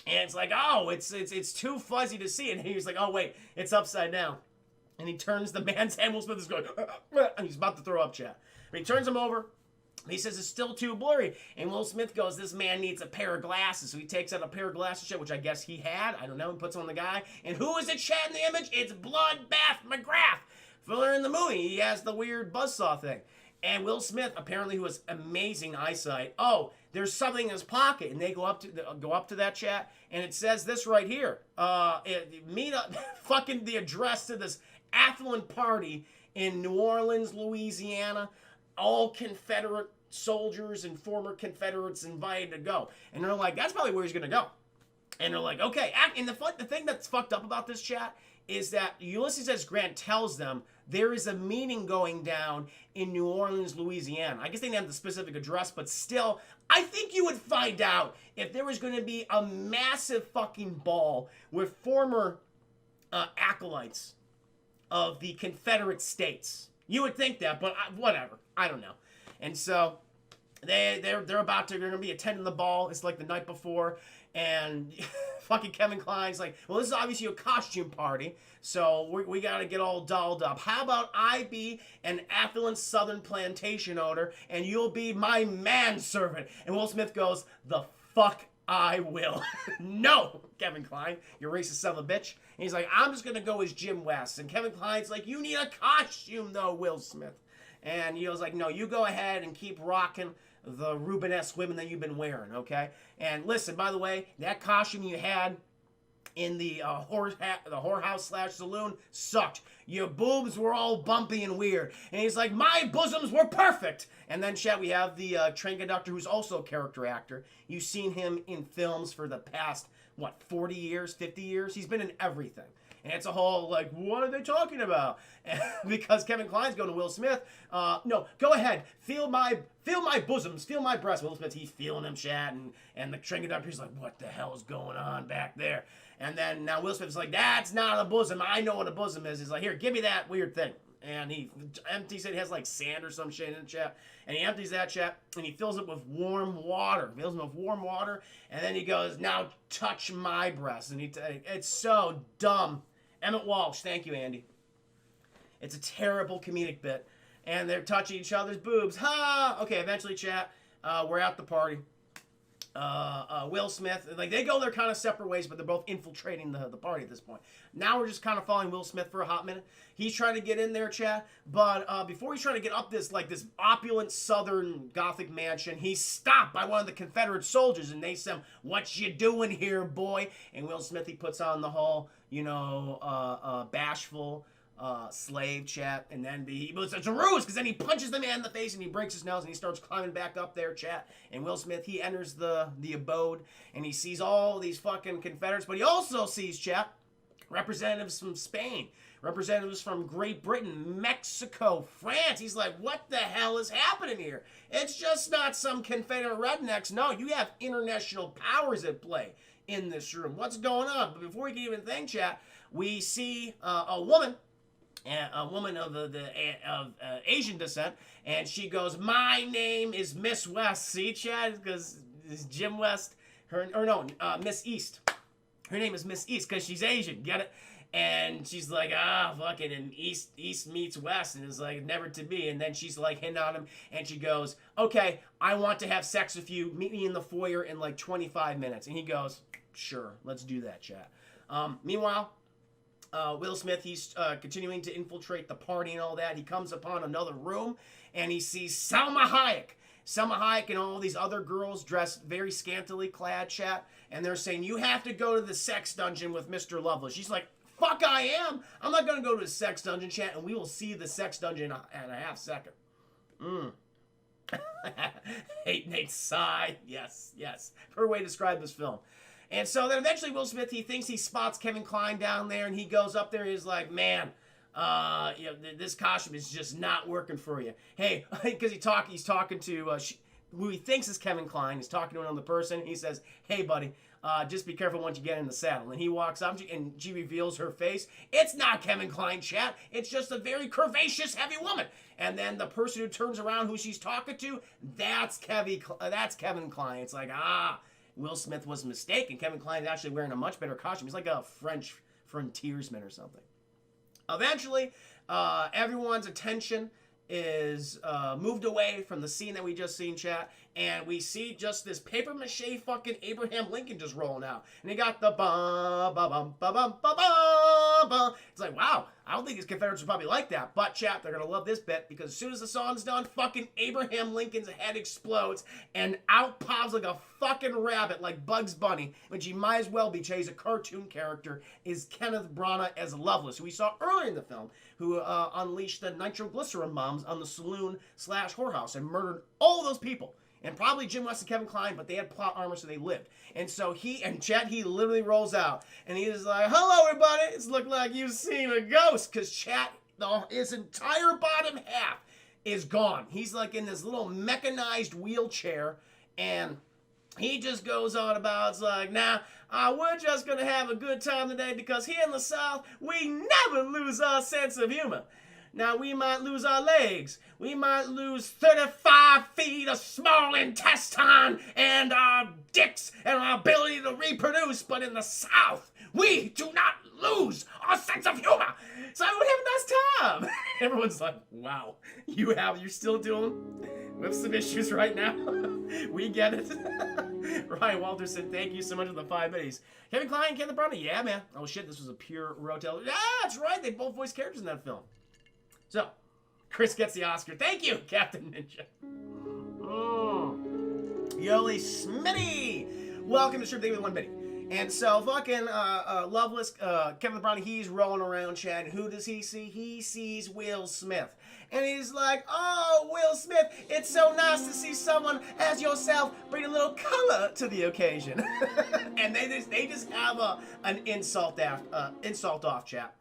And it's like, it's too fuzzy to see. And he's like, oh, wait, it's upside down. And he turns the man's head. Will Smith is going, and he's about to throw up, chat. But he turns him over. And he says it's still too blurry. And Will Smith goes, this man needs a pair of glasses. So he takes out a pair of glasses, chat, which I guess he had. I don't know. He puts on the guy. And who is it, chat, in the image? It's Bloodbath McGrath. Filler in the movie. He has the weird buzzsaw thing. And Will Smith, apparently, who has amazing eyesight. Oh, there's something in his pocket, and they go up to that, chat, and it says this right here. Meet up, fucking the address to this affluent party in New Orleans, Louisiana. all Confederate soldiers and former Confederates invited to go. And they're like, that's probably where he's going to go. And they're like, okay. And the thing that's fucked up about this, chat, is that Ulysses S. Grant tells them there is a meeting going down in New Orleans, Louisiana. I guess they didn't have the specific address, but still, I think you would find out if there was going to be a massive fucking ball with former acolytes of the Confederate States. You would think that, but whatever. I don't know. And so they're going to be attending the ball. It's like the night before, and fucking Kevin Kline's like, well, this is obviously a costume party, so we got to get all dolled up. How about I be an affluent Southern plantation owner, and you'll be my manservant? And Will Smith goes, the fuck I will. No, Kevin Kline, you racist son of a bitch. And he's like, I'm just going to go as Jim West. And Kevin Kline's like, you need a costume, though, Will Smith. And he was like, no, you go ahead and keep rocking the Rubenesque women that you've been wearing, okay? And listen, by the way, that costume you had in the whorehouse / saloon sucked. Your boobs were all bumpy and weird. And he's like, my bosoms were perfect. And then, chat, we have the train conductor who's also a character actor. You've seen him in films for the past, 40 years, 50 years? He's been in everything. And it's a whole, like, what are they talking about? Because Kevin Kline's going to Will Smith. No, go ahead. Feel my bosoms. Feel my breasts. Will Smith, he's feeling them, chat. And the train conductor's like, what the hell is going on back there? And then now Will Smith's like, that's not a bosom. I know what a bosom is. He's like, here, give me that weird thing. And he empties it. He has, like, sand or some shit in the chat. And he empties that, chat, and he fills it with warm water. Fills it with warm water. And then he goes, now touch my breasts. And it's so dumb. Emmett Walsh, thank you, Andy. It's a terrible comedic bit. And they're touching each other's boobs. Ha! Okay, eventually, chat, we're at the party. Will Smith, like, they go their kind of separate ways, but they're both infiltrating the party at this point. Now we're just kind of following Will Smith for a hot minute. He's trying to get in there, chat, but before he's trying to get up this opulent southern gothic mansion, he's stopped by one of the Confederate soldiers, and they say, what you doing here, boy? And Will Smith, he puts on the whole, bashful slave, chat, and then it's a ruse, because then he punches the man in the face and he breaks his nose and he starts climbing back up there, chat. And Will Smith, he enters the abode and he sees all these fucking Confederates, but he also sees, chat, representatives from Spain, representatives from Great Britain, Mexico, France. He's like, what the hell is happening here? It's just not some Confederate rednecks. No, you have international powers at play in this room. What's going on? But before we can even think, chat, we see a woman of Asian descent, and she goes, my name is Miss West. See, Chad? Because it's Jim West, Miss East. Her name is Miss East because she's Asian. Get it? And she's like, fucking, and East meets West, and it's like, never to be. And then she's like hitting on him, and she goes, okay, I want to have sex with you. Meet me in the foyer in like 25 minutes. And he goes, sure, let's do that, chat. Meanwhile, Will Smith, he's continuing to infiltrate the party and all that. He comes upon another room, and he sees Salma Hayek. Salma Hayek and all these other girls dressed very scantily clad, chat, and they're saying, you have to go to the sex dungeon with Mr. Lovelace. She's like, fuck I am. I'm not going to go to the sex dungeon, chat, and we will see the sex dungeon in a half second. Hate Nate sigh. Yes. Her way to describe this film. And so then eventually Will Smith, he thinks he spots Kevin Kline down there, and he goes up there and he's like, man, this costume is just not working for you. Hey, because he's talking to who he thinks is Kevin Kline. He's talking to another person. He says, hey, buddy, just be careful once you get in the saddle. And he walks up, and she reveals her face. It's not Kevin Kline, chat. It's just a very curvaceous, heavy woman. And then the person who turns around, who she's talking to, that's Kevin Kline. It's like, Will Smith was mistaken. Kevin Kline is actually wearing a much better costume. He's like a French frontiersman or something. Eventually, everyone's attention is moved away from the scene that we just seen, chat, and we see just this paper mache fucking Abraham Lincoln just rolling out. And he got the ba ba bum ba bum ba ba ba. It's like, wow, I don't think his Confederates would probably like that. But chat, they're gonna love this bit because as soon as the song's done, fucking Abraham Lincoln's head explodes and out pops like a fucking rabbit like Bugs Bunny, which he might as well be. He's a cartoon character, is Kenneth Branagh as Loveless, who we saw earlier in the film, who unleashed the nitroglycerin bombs on the saloon / whorehouse and murdered all those people. And probably Jim West and Kevin Kline, but they had plot armor, so they lived. And so he literally rolls out, and he is like, "Hello, everybody! It's look like you've seen a ghost," because chat, his entire bottom half is gone. He's like in this little mechanized wheelchair, and he just goes on about, it's like, nah, we're just gonna have a good time today because here in the South, we never lose our sense of humor. Now, we might lose our legs. We might lose 35 feet of small intestine and our dicks and our ability to reproduce. But in the South, we do not lose our sense of humor. So everyone have a nice time. Everyone's like, wow, you're still dealing with some issues right now. We get it. Ryan Walterson, thank you so much for the 5 minutes. Kevin Kline, Kenneth Branagh, yeah, man. Oh, shit, this was a pure Rotel. Yeah, that's right. They both voiced characters in that film. So, Chris gets the Oscar. Thank you, Captain Ninja. Yoli Smitty. Welcome to Strip Day with 1 Bitty. And so, fucking Loveless, Kevin Branagh, he's rolling around, Chad. Who does he see? He sees Will Smith. And he's like, "Oh, Will Smith, it's so nice to see someone as yourself bring a little color to the occasion." And they just have an insult off, chat.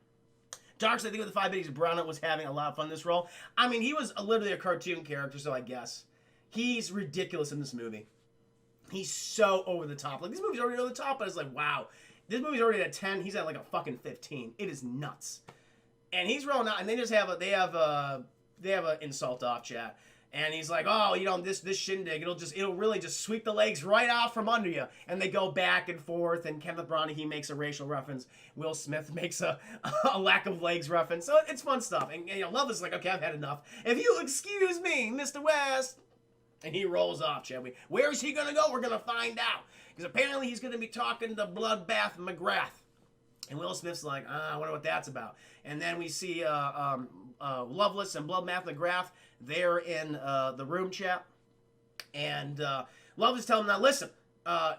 Darks, I think with the 5 Bitties, Branagh was having a lot of fun in this role. I mean, he was literally a cartoon character, so I guess. He's ridiculous in this movie. He's so over the top. Like, this movie's already over the top, but it's like, wow. This movie's already at 10. He's at like a fucking 15. It is nuts. And he's rolling out, and they have an insult off, chat. And he's like, "Oh, this shindig, it'll really just sweep the legs right out from under you." And they go back and forth, and Kenneth Branagh, he makes a racial reference. Will Smith makes a lack of legs reference. So it's fun stuff. And Love is like, "Okay, I've had enough. If you excuse me, Mr. West." And he rolls off, shall we? Where is he going to go? We're going to find out. Because apparently he's going to be talking to Bloodbath McGrath. And Will Smith's like, I wonder what that's about. And then we see Loveless and Bloodbath McGrath. They're in the room, chat. And Loveless telling him, "Now listen,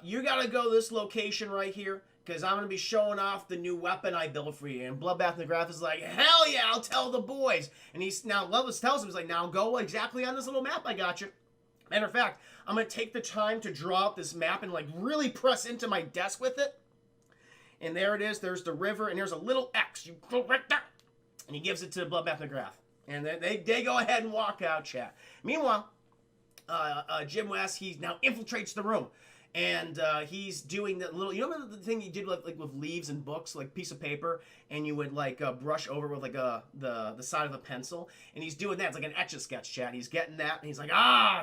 you got to go to this location right here, because I'm going to be showing off the new weapon I built for you." And Bloodbath McGrath is like, "Hell yeah, I'll tell the boys." And Loveless tells him, he's like, "Now go exactly on this little map I got you. Matter of fact, I'm going to take the time to draw out this map and like really press into my desk with it. And there it is. There's the river, and there's a little X. You go right there." And he gives it to Bloodbath McGrath. And they go ahead and walk out, chat. Meanwhile, Jim West, he now infiltrates the room. And he's doing that little, the thing you did with leaves and books, like piece of paper, and you would like brush over with like the side of a pencil. And he's doing that. It's like an Etch-a-Sketch, chat. He's getting that, and he's like,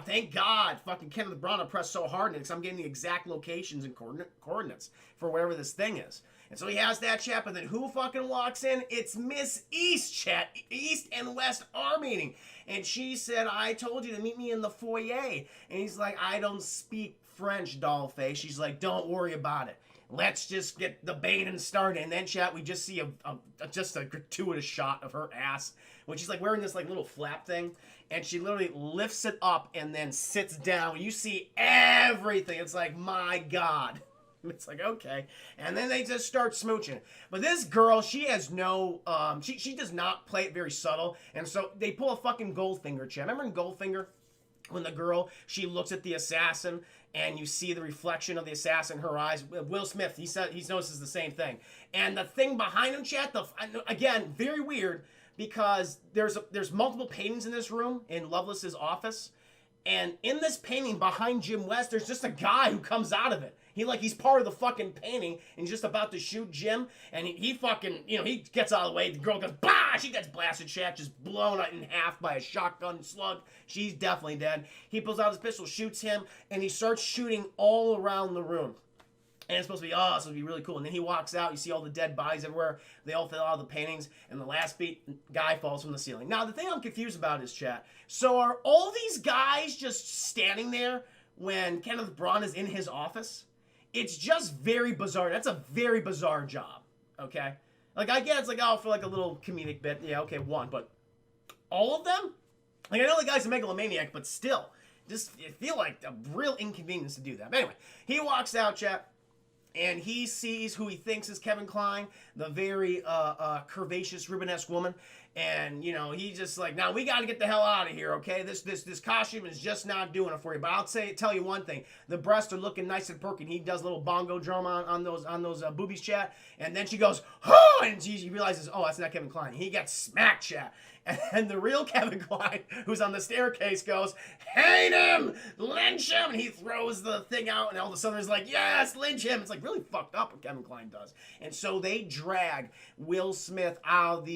thank God, fucking Kenneth Branagh pressed so hard because I'm getting the exact locations and coordinates for whatever this thing is. And so he has that, chat, but then who fucking walks in? It's Miss East, chat. East and West are meeting. And she said, "I told you to meet me in the foyer." And he's like, "I don't speak French, dollface." She's like, "Don't worry about it. Let's just get the baiting started." And then, chat, we just see just a gratuitous shot of her ass when she's like wearing this like little flap thing, and she literally lifts it up and then sits down. You see everything. It's like, my God. It's like, okay. And then they just start smooching. But this girl, she has no, she does not play it very subtle. And so they pull a fucking Goldfinger, chat. Remember in Goldfinger? When the girl, she looks at the assassin, and you see the reflection of the assassin in her eyes. Will Smith, he notices the same thing. And the thing behind him, chat, again, very weird, because there's multiple paintings in this room, in Loveless's office. And in this painting behind Jim West, there's just a guy who comes out of it. He's part of the fucking painting, and he's just about to shoot Jim, and he fucking, he gets out of the way. The girl goes, bah! She gets blasted, chat, just blown in half by a shotgun slug. She's definitely dead. He pulls out his pistol, shoots him, and he starts shooting all around the room. And it's supposed to be, it's supposed to be really cool. And then he walks out, you see all the dead bodies everywhere. They all fell out of the paintings, and the last beat, guy falls from the ceiling. Now, the thing I'm confused about is, chat, so are all these guys just standing there when Kenneth Branagh is in his office, it's just very bizarre. That's a very bizarre job, okay? Like, I get it's like, oh, for like a little comedic bit. Yeah, okay, one. But all of them? Like, I know the guy's a megalomaniac, but still, just I feel like a real inconvenience to do that. But anyway, he walks out, chat, and he sees who he thinks is Kevin Kline, the very curvaceous, Rubenesque woman. And, you know, he's just like, now we got to get the hell out of here, okay? This costume is just not doing it for you. But I'll tell you one thing. The breasts are looking nice and perky. And he does a little bongo drum on those boobies, chat. And then she goes, oh! And she realizes, oh, that's not Kevin Kline. He gets smacked, chat. And the real Kevin Kline, who's on the staircase, goes, hate him! Lynch him! And he throws the thing out, and all of a sudden there's like, yes, lynch him! It's like really fucked up what Kevin Kline does. And so they drag Will Smith out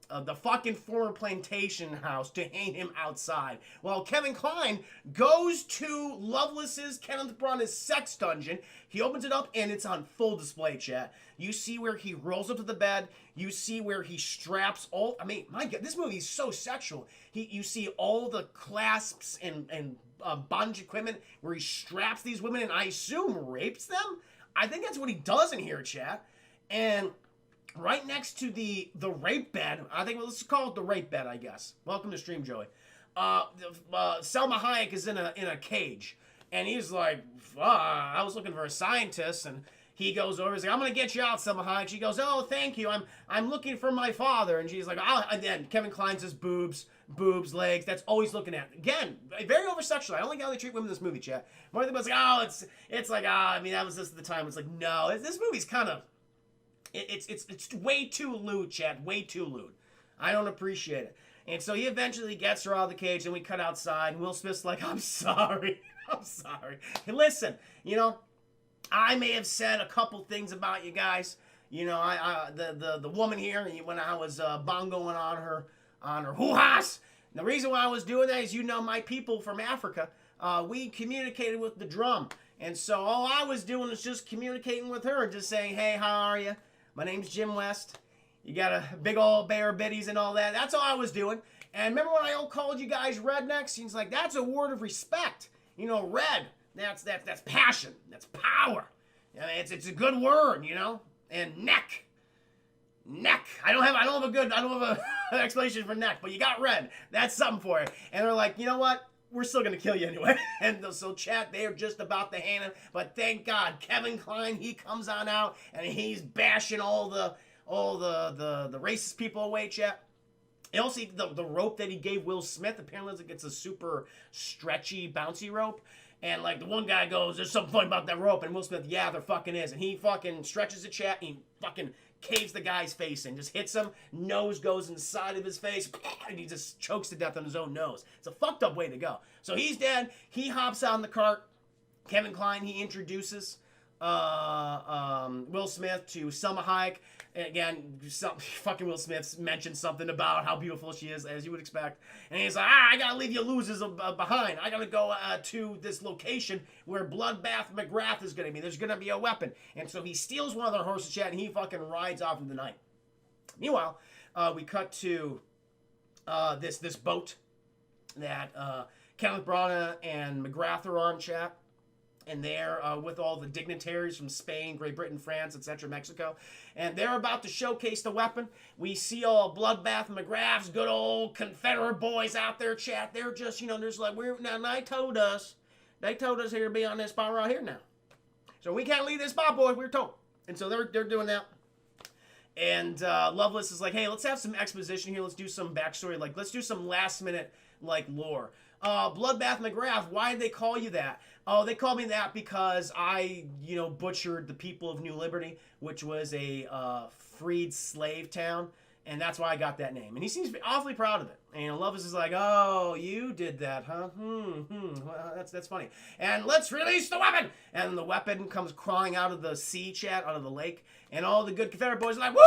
of the fucking former plantation house to hang him outside. While Kevin Kline goes to Loveless's, Kenneth Branagh's sex dungeon. He opens it up, and it's on full display, chat. You see where he rolls up to the bed. You see where he straps all... I mean, my God, this movie is so sexual. You see all the clasps and bondage equipment where he straps these women and I assume rapes them. I think that's what he does in here, chat. And right next to the rape bed, I think, well, let's call it the rape bed, I guess. Welcome to stream, Joey. Selma Hayek is in a cage. And he's like, I was looking for a scientist, and he goes over, he's like, I'm going to get you out, Selma Hayek. She goes, oh, thank you, I'm looking for my father. And she's like, and then Kevin Kline says boobs, legs, that's all he's looking at. Again, very over-sexual. I don't like how they treat women in this movie, chat. More than like, oh, it's like, I mean, that was just the time. It's like, no, this movie's kind of, it's way too lewd, chat, way too lewd. I don't appreciate it. And so he eventually gets her out of the cage, and we cut outside, and Will Smith's like, I'm sorry. I'm sorry. Hey, listen, you know, I may have said a couple things about you guys. You know, the woman here, when I was bongoing on her hoo-has. The reason why I was doing that is, you know, my people from Africa, we communicated with the drum. And so all I was doing was just communicating with her, just saying, hey, how are you? My name's Jim West. You got a big old bear bitties and all that. That's all I was doing. And remember when I called you guys rednecks? He's like, that's a word of respect. You know, red, that's passion, that's power. I mean, it's a good word, you know. And neck. I don't have an explanation for neck, but you got red. That's something for it. And they're like, you know what? We're still gonna kill you anyway. And so chat, they are just about to hand him. But thank God, Kevin Kline, he comes on out and he's bashing all the racist people away, chat. And also, the rope that he gave Will Smith, apparently it's a super stretchy, bouncy rope. And, like, the one guy goes, there's something funny about that rope. And Will Smith, yeah, there fucking is. And he fucking stretches the chat, and he fucking caves the guy's face in. Just hits him, nose goes inside of his face, and he just chokes to death on his own nose. It's a fucked up way to go. So he's dead. He hops on the cart. Kevin Kline, he introduces Will Smith to Selma Hayek. And again, fucking Will Smith mentioned something about how beautiful she is, as you would expect. And he's like, I gotta leave you losers behind. I gotta go to this location where Bloodbath McGrath is gonna be. There's gonna be a weapon. And so he steals one of their horses, chat, and he fucking rides off in the night. Meanwhile, we cut to this boat that Kenneth Branagh and McGrath are on, chat. And they're with all the dignitaries from Spain, Great Britain, France, etc., Mexico. And they're about to showcase the weapon. We see all Bloodbath McGrath's good old Confederate boys out there, chat. They're just, you know, there's like, they told us here to be on this spot right here now. So we can't leave this spot, boys, we're told. And so they're doing that. And Loveless is like, hey, let's have some exposition here. Let's do some backstory. Like, let's do some last minute, like, lore. Bloodbath McGrath, why did they call you that? Oh, they called me that because I, you know, butchered the people of New Liberty, which was a freed slave town, and that's why I got that name. And he seems awfully proud of it. And Loveless is like, oh, you did that, huh? Well, that's funny. And let's release the weapon! And the weapon comes crawling out of the sea, chat, out of the lake. And all the good Confederate boys are like, woo,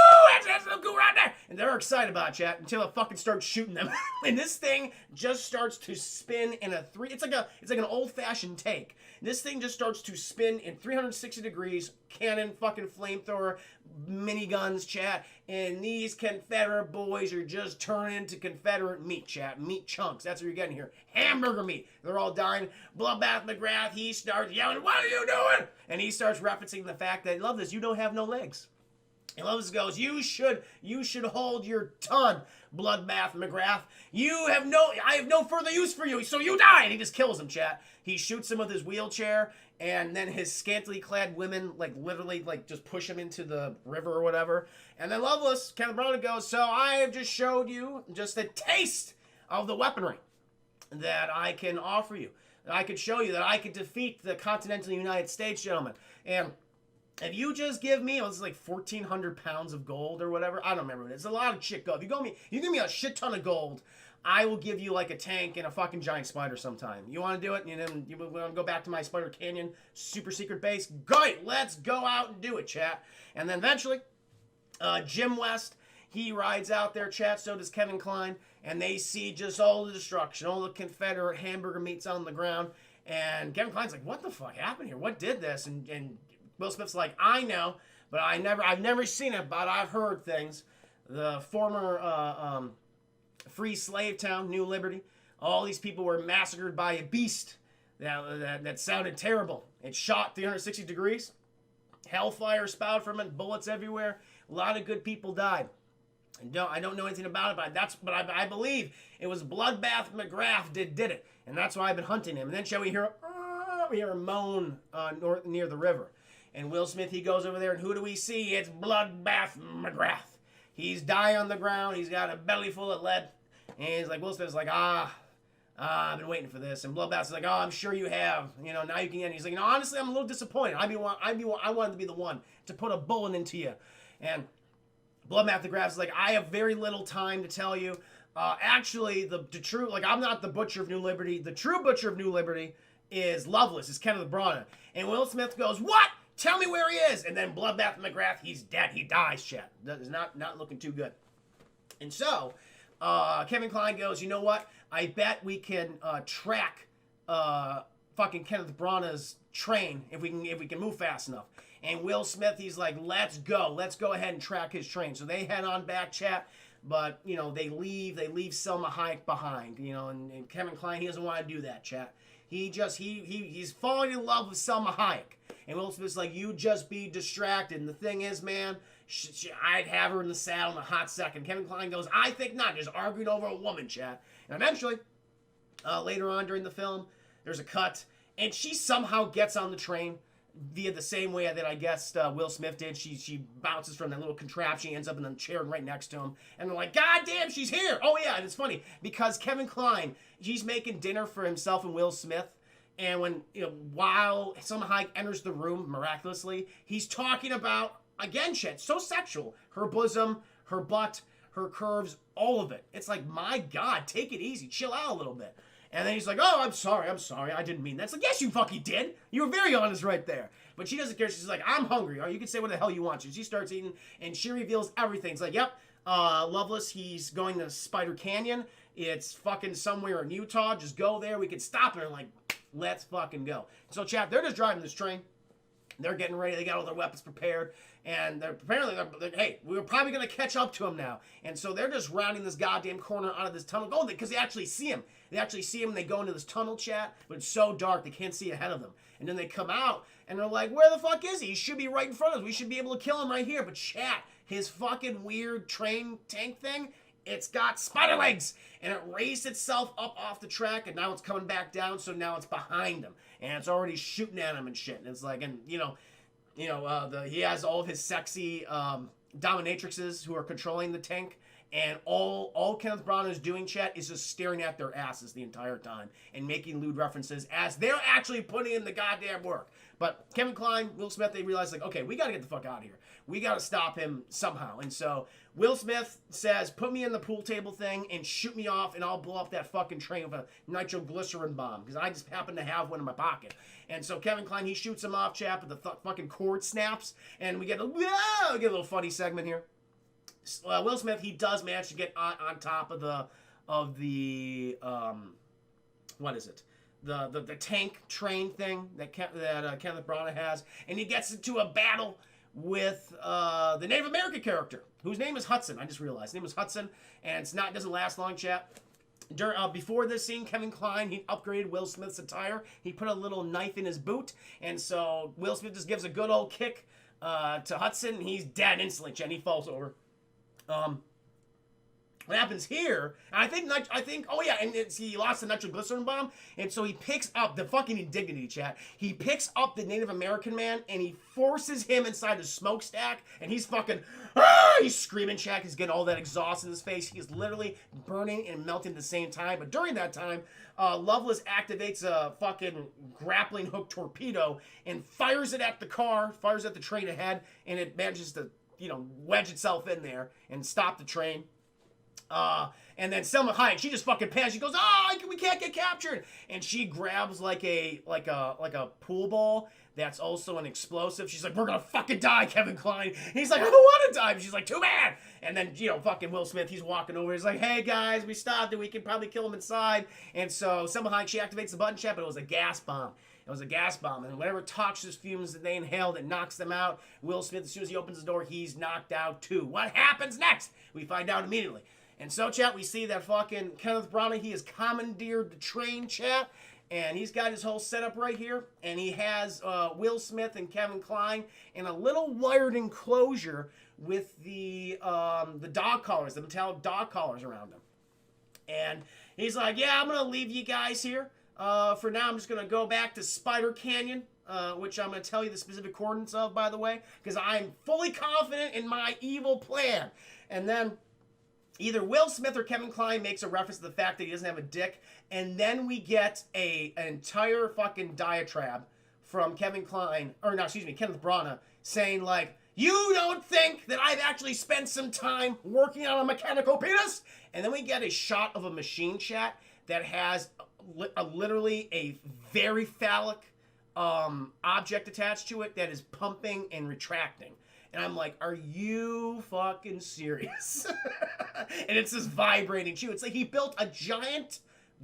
that's the cool right there. And they're excited about it, chat, until it fucking starts shooting them. And this thing just starts to spin in a it's like an old-fashioned take. This thing just starts to spin in 360 degrees, cannon, fucking flamethrower, miniguns, chat. And these Confederate boys are just turning into Confederate hamburger meat, chat. Meat chunks. That's what you're getting here. Hamburger meat. They're all dying. Bloodbath McGrath, he starts yelling, "What are you doing?" And he starts referencing the fact that, love this, you don't have no legs. And Loveless goes, you should hold your tongue, Bloodbath McGrath. I have no further use for you, so you die. And he just kills him, chat. He shoots him with his wheelchair, and then his scantily clad women, literally, just push him into the river or whatever. And then Loveless, Kenneth Branagh goes, so I have just showed you just a taste of the weaponry that I can offer you. That I could show you that I could defeat the continental United States, gentlemen. And if you just give me, it's like 1,400 pounds of gold or whatever. I don't remember what it is. It's a lot of shit gold. You give me a shit ton of gold, I will give you like a tank and a fucking giant spider sometime. You want to do it? You want to go back to my Spider Canyon super secret base? Great, let's go out and do it, chat. And then eventually, Jim West, he rides out there, chat. So does Kevin Kline. And they see just all the destruction, all the Confederate hamburger meats on the ground. And Kevin Kline's like, what the fuck happened here? What did this? And Will Smith's like, I know, but I've never seen it, but I've heard things. The former free slave town, New Liberty, all these people were massacred by a beast that sounded terrible. It shot 360 degrees. Hellfire spouted from it, bullets everywhere. A lot of good people died. I don't know anything about it, but I believe it was Bloodbath McGrath did it, and that's why I've been hunting him. And then shall we hear a moan near the river. And Will Smith, he goes over there, and who do we see? It's Bloodbath McGrath. He's dying on the ground. He's got a belly full of lead. And he's like, Will Smith's like, I've been waiting for this. And Bloodbath's like, I'm sure you have. Now you can end. He's like, honestly, I'm a little disappointed. I wanted to be the one to put a bullet into you. And Bloodbath McGrath's like, I have very little time to tell you. Actually, the true, I'm not the Butcher of New Liberty. The true Butcher of New Liberty is Loveless, is Kenneth Branagh. And Will Smith goes, what? Tell me where he is. And then Bloodbath McGrath, he's dead. He dies, chat. That is not looking too good. And so, Kevin Kline goes, you know what? I bet we can track fucking Kenneth Branagh's train if we can move fast enough. And Will Smith, he's like, let's go. Let's go ahead and track his train. So they head on back, chat. But, they leave Selma Hayek behind, and Kevin Kline, he doesn't want to do that, chat. He's falling in love with Selma Hayek. And Will Smith's like, you just be distracted. And the thing is, man, I'd have her in the saddle in a hot second. Kevin Kline goes, I think not. Just arguing over a woman, chat. And eventually, later on during the film, there's a cut. And she somehow gets on the train via the same way that I guess Will Smith did. She bounces from that little contraption, ends up in the chair right next to him. And they're like, God damn, she's here. Oh, yeah, and it's funny because Kevin Kline, he's making dinner for himself and Will Smith. And when, while Selma Hayek enters the room miraculously, he's talking about, again, shit, so sexual. Her bosom, her butt, her curves, all of it. It's like, my God, take it easy. Chill out a little bit. And then he's like, oh, I'm sorry, I didn't mean that. It's like, yes, you fucking did. You were very honest right there. But she doesn't care. She's like, I'm hungry. Or you can say what the hell you want. She starts eating, and she reveals everything. It's like, yep, Loveless, he's going to Spider Canyon. It's fucking somewhere in Utah. Just go there. We can stop her. Like, let's fucking go. So, chat, they're just driving this train. They're getting ready. They got all their weapons prepared. And they're hey, we're probably going to catch up to him now. And so they're just rounding this goddamn corner out of this tunnel. Going because they actually see him. They actually see him. They go into this tunnel, chat. But it's so dark, they can't see ahead of them. And then they come out, and they're like, where the fuck is he? He should be right in front of us. We should be able to kill him right here. But, chat, his fucking weird train tank thing, it's got spider legs. And it raised itself up off the track, and now it's coming back down, so now it's behind him. And it's already shooting at him and shit. And it's like, and, he has all of his sexy dominatrixes who are controlling the tank. And all Kenneth Branagh is doing, chat, is just staring at their asses the entire time and making lewd references as they're actually putting in the goddamn work. But Kevin Kline, Will Smith, they realize, like, okay, we got to get the fuck out of here. We got to stop him somehow. And so Will Smith says, put me in the pool table thing and shoot me off, and I'll blow up that fucking train with a nitroglycerin bomb because I just happen to have one in my pocket. And so Kevin Kline, he shoots him off, chat, but the fucking cord snaps, and we get a little funny segment here. Will Smith, he does manage to get on top of the what is it? The tank train thing that Kenneth Branagh has, and he gets into a battle with the Native American character, whose name is Hudson. I just realized his name is Hudson, and it doesn't last long, chat. Before this scene, Kevin Kline, he upgraded Will Smith's attire. He put a little knife in his boot, and so Will Smith just gives a good old kick to Hudson. He's dead instantly, and he falls over. What happens here, and I think, oh yeah, and he lost the nitroglycerin bomb, and so he picks up the fucking indignity, chat. He picks up the Native American man, and he forces him inside the smokestack, and he's fucking, he's screaming, chat. He's getting all that exhaust in his face. He's literally burning and melting at the same time, but during that time, Loveless activates a fucking grappling hook torpedo and fires it at the car, fires at the train ahead, and it manages to, wedge itself in there and stop the train. And then Selma Hayek, she just fucking panics. She goes, we can't get captured. And she grabs like a pool ball that's also an explosive. She's like, we're gonna fucking die, Kevin Kline. And he's like, I don't want to die. And she's like, too bad. And then, fucking Will Smith, he's walking over. He's like, hey guys, we stopped it. We can probably kill him inside. And so Selma Hayek, she activates the button, chat, but it was a gas bomb. It was a gas bomb, and whatever toxic fumes that they inhaled, it knocks them out. Will Smith, as soon as he opens the door, he's knocked out too. What happens next? We find out immediately. And so, chat, we see that fucking Kenneth Branagh, he has commandeered the train, chat, and he's got his whole setup right here, and he has Will Smith and Kevin Kline in a little wired enclosure with the dog collars, the metallic dog collars around them. And he's like, yeah, I'm going to leave you guys here. For now, I'm just going to go back to Spider Canyon, which I'm going to tell you the specific coordinates of, by the way, because I'm fully confident in my evil plan. And then either Will Smith or Kevin Kline makes a reference to the fact that he doesn't have a dick, and then we get an entire fucking diatribe from Kenneth Branagh, saying like, you don't think that I've actually spent some time working on a mechanical penis? And then we get a shot of a machine, chat, that has literally a very phallic object attached to it that is pumping and retracting. And I'm like, are you fucking serious? And it's this vibrating chew. It's like he built a giant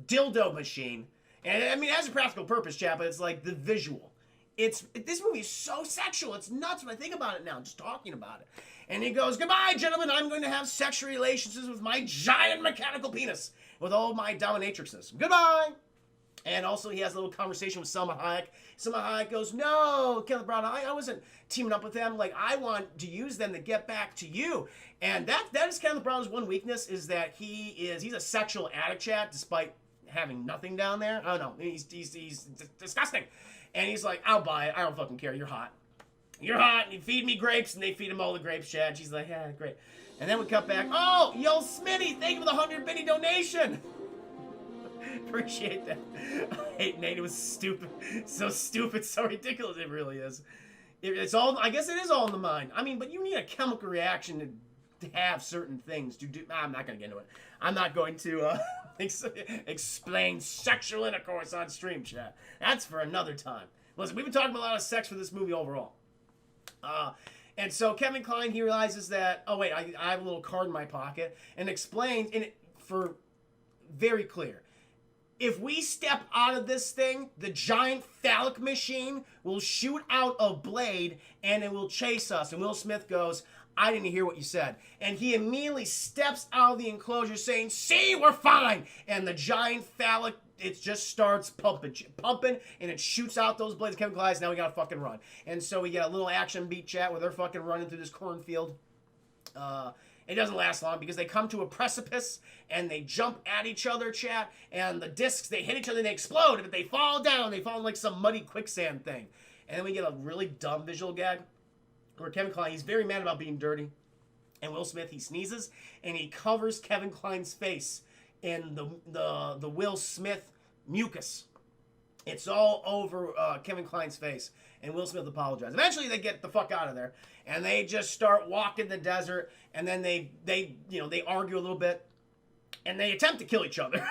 dildo machine. And I mean, it has a practical purpose, chat, but it's like the visual. This movie is so sexual. It's nuts when I think about it now, just talking about it. And he goes, goodbye, gentlemen. I'm going to have sexual relations with my giant mechanical penis with all my dominatrixes. Goodbye. And also, he has a little conversation with Selma Hayek. Selma Hayek goes, no, Kenneth Branagh, I wasn't teaming up with them. Like, I want to use them to get back to you. And that is Kenneth Branagh's one weakness, is that he's a sexual addict, chat, despite having nothing down there. I don't know. He's disgusting. And he's like, I'll buy it. I don't fucking care. You're hot. You're hot. And you feed me grapes, and they feed him all the grapes, chat. And she's like, yeah, great. And then we cut back. Oh, yo, Smitty, thank you for the 100 bitty donation. Appreciate that. I hate Nate. It was stupid. So stupid. So ridiculous. It really is. It's all. I guess it is all in the mind. I mean, but you need a chemical reaction to have certain things to do. I'm not going to get into it. I'm not going to explain sexual intercourse on stream, chat. That's for another time. Listen, we've been talking about a lot of sex for this movie overall. And so Kevin Kline, he realizes that, oh wait, I have a little card in my pocket, and explains, for very clear. If we step out of this thing, the giant phallic machine will shoot out a blade and it will chase us. And Will Smith goes, I didn't hear what you said. And he immediately steps out of the enclosure saying, see, we're fine. And the giant phallic, it just starts pumping, and it shoots out those blades. Kevin Kline's, now we gotta fucking run. And so we get a little action beat, chat, where they're fucking running through this cornfield. It doesn't last long because they come to a precipice and they jump at each other, chat, and the discs, they hit each other and they explode, but they fall down. They fall in like some muddy quicksand thing. And then we get a really dumb visual gag where Kevin Kline, he's very mad about being dirty. And Will Smith, he sneezes and he covers Kevin Kline's face in the Will Smith mucus. It's all over Kevin Kline's face. And Will Smith apologizes. Eventually, they get the fuck out of there, and they just start walking the desert. And then they argue a little bit, and they attempt to kill each other.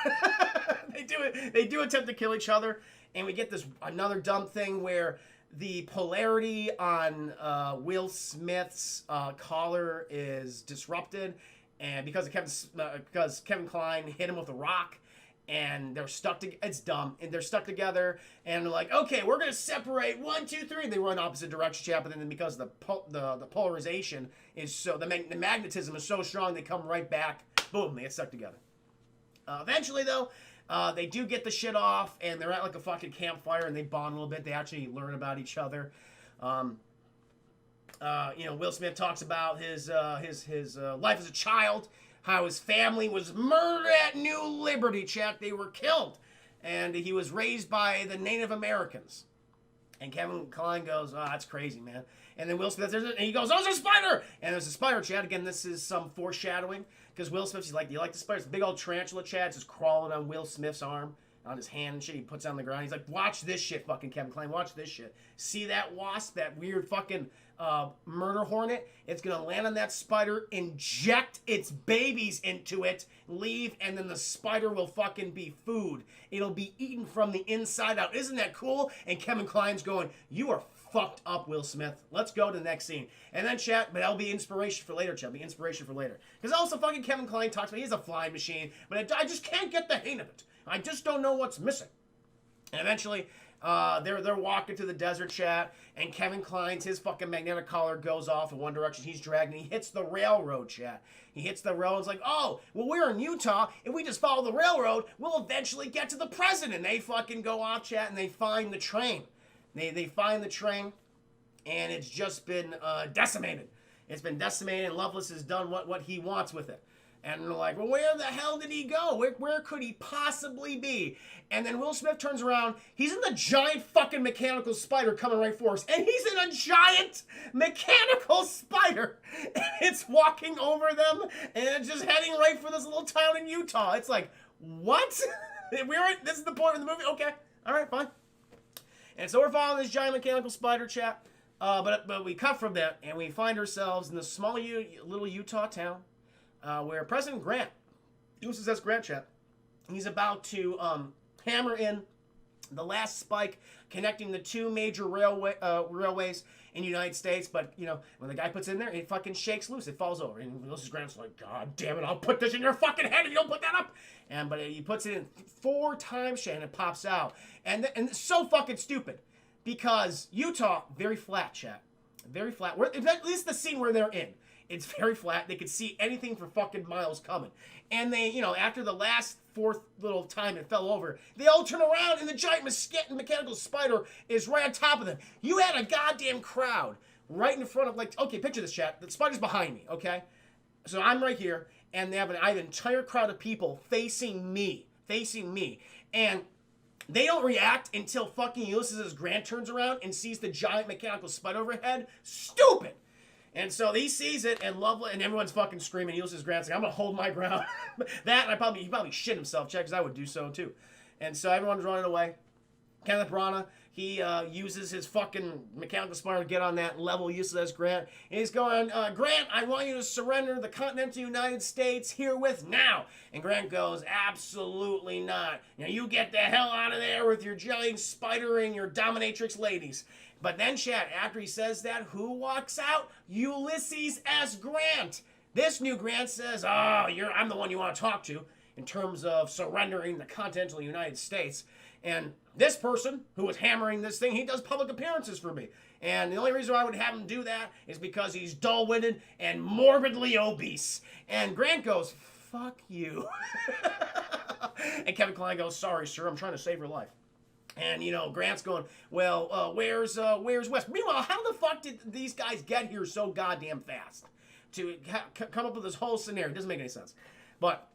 They do attempt to kill each other, and we get this another dumb thing where the polarity on Will Smith's collar is disrupted, and because Kevin Kline hit him with a rock. and they're stuck together. It's dumb, and they're stuck together, and they're like, okay, we're gonna separate 1, 2, 3. And they run opposite directions, chap. But then because the polarization is so, the magnetism is so strong, they come right back. Boom, they get stuck together. Eventually, though, they do get the shit off, and they're at like a fucking campfire, and they bond a little bit. They actually learn about each other. Will Smith talks about his life as a child, how his family was murdered at New Liberty, chat. They were killed, and he was raised by the Native Americans. And Kevin Kline goes, "Oh, that's crazy, man." And then Will Smith, and he goes, "Oh, there's a spider!" And there's a spider, chat. Again, this is some foreshadowing, because Will Smith's like, "Do you like the spider?" It's a big old tarantula, chat, just crawling on Will Smith's arm, on his hand and shit. He puts it on the ground. He's like, "Watch this shit, fucking Kevin Kline. Watch this shit. See that wasp, that weird fucking murder hornet? It's gonna land on that spider, inject its babies into it, leave, and then the spider will fucking be food. It'll be eaten from the inside out. Isn't that cool?" And Kevin Kline's going, "You are fucked up, Will Smith. Let's go to the next scene." And then, chat, but that'll be inspiration for later, chat. Be inspiration for later. Because also fucking Kevin Kline talks about he's a flying machine, but I just can't get the hang of it. I just don't know what's missing. And eventually, they're walking through the desert, chat, and Kevin Kline's, his fucking magnetic collar goes off in one direction. He's dragging. He hits the railroad, chat. He hits the railroad. It's like, oh, well, we're in Utah. If we just follow the railroad, we'll eventually get to the president. They fucking go off, chat, and they find the train. They find the train, and it's just been decimated. It's been decimated, and Loveless has done what he wants with it. And they're like, well, where the hell did he go? Where could he possibly be? And then Will Smith turns around. He's in the giant fucking mechanical spider coming right for us. And he's in a giant mechanical spider. And it's walking over them. And it's just heading right for this little town in Utah. It's like, what? This is the point of the movie? Okay. All right, fine. And so we're following this giant mechanical spider, chat. But we cut from that, and we find ourselves in this small little Utah town. Where President Grant, Ulysses S. Grant, chat, he's about to hammer in the last spike connecting the two major railways in the United States. But, when the guy puts it in there, it fucking shakes loose. It falls over. And Ulysses Grant's like, "God damn it, I'll put this in your fucking head if you don't put that up." But he puts it in 4 times, chat, and it pops out. And it's so fucking stupid. Because Utah, very flat, chat. Very flat. At least the scene where they're in. It's very flat. They could see anything for fucking miles coming. And they, after the last 4th little time it fell over, they all turn around and the giant mechanical spider is right on top of them. You had a goddamn crowd right in front of, okay, picture this, chat. The spider's behind me, okay? So I'm right here, and I have an entire crowd of people facing me. And they don't react until fucking Ulysses Grant turns around and sees the giant mechanical spider overhead. Stupid! And so he sees it, and everyone's fucking screaming. Ulysses Grant's like, "I'm gonna hold my ground." That, and he probably shit himself, check, because I would do so too. And so everyone's running away. Kenneth Branagh, he uses his fucking mechanical spider to get on that level, Ulysses Grant. And he's going, "Grant, I want you to surrender the continental United States herewith now." And Grant goes, "Absolutely not. You get the hell out of there with your giant spider and your dominatrix ladies." But then, chat, after he says that, who walks out? Ulysses S. Grant. This new Grant says, "Oh, I'm the one you want to talk to in terms of surrendering the continental United States." And this person who was hammering this thing, he does public appearances for me. And the only reason I would have him do that is because he's dull-witted and morbidly obese. And Grant goes, "Fuck you." And Kevin Kline goes, "Sorry, sir, I'm trying to save your life." And, Grant's going, "Well, where's West?" Meanwhile, how the fuck did these guys get here so goddamn fast? To come up with this whole scenario. It doesn't make any sense. But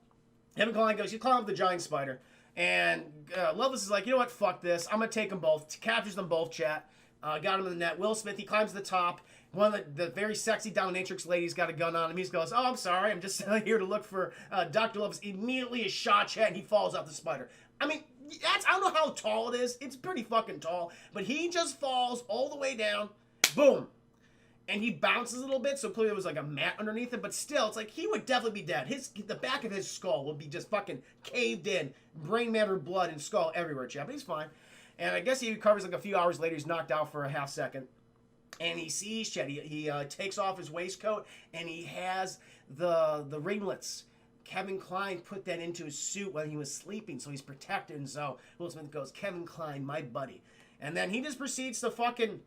Kevin Kline goes, "You climb up the giant spider." And Loveless is like, "You know what? Fuck this. I'm going to take them both." Captures them both, chat. Got him in the net. Will Smith, he climbs to the top. One of the very sexy dominatrix ladies got a gun on him. He goes, "Oh, I'm sorry. I'm just here to look for Dr. Loveless." Immediately is shot, chat, and he falls off the spider. I mean, I don't know how tall it is. It's pretty fucking tall. But he just falls all the way down. Boom. And he bounces a little bit, so clearly there was like a mat underneath him. But still, it's like he would definitely be dead. The back of his skull would be just fucking caved in. Brain matter, blood, and skull everywhere, chap. But he's fine. And I guess he recovers like a few hours later. He's knocked out for a half second. And he sees, chat, he takes off his waistcoat, and he has the ringlets Kevin Kline put that into his suit when he was sleeping, so he's protected. And so Will Smith goes, Kevin Kline, my buddy. And then he just proceeds to fucking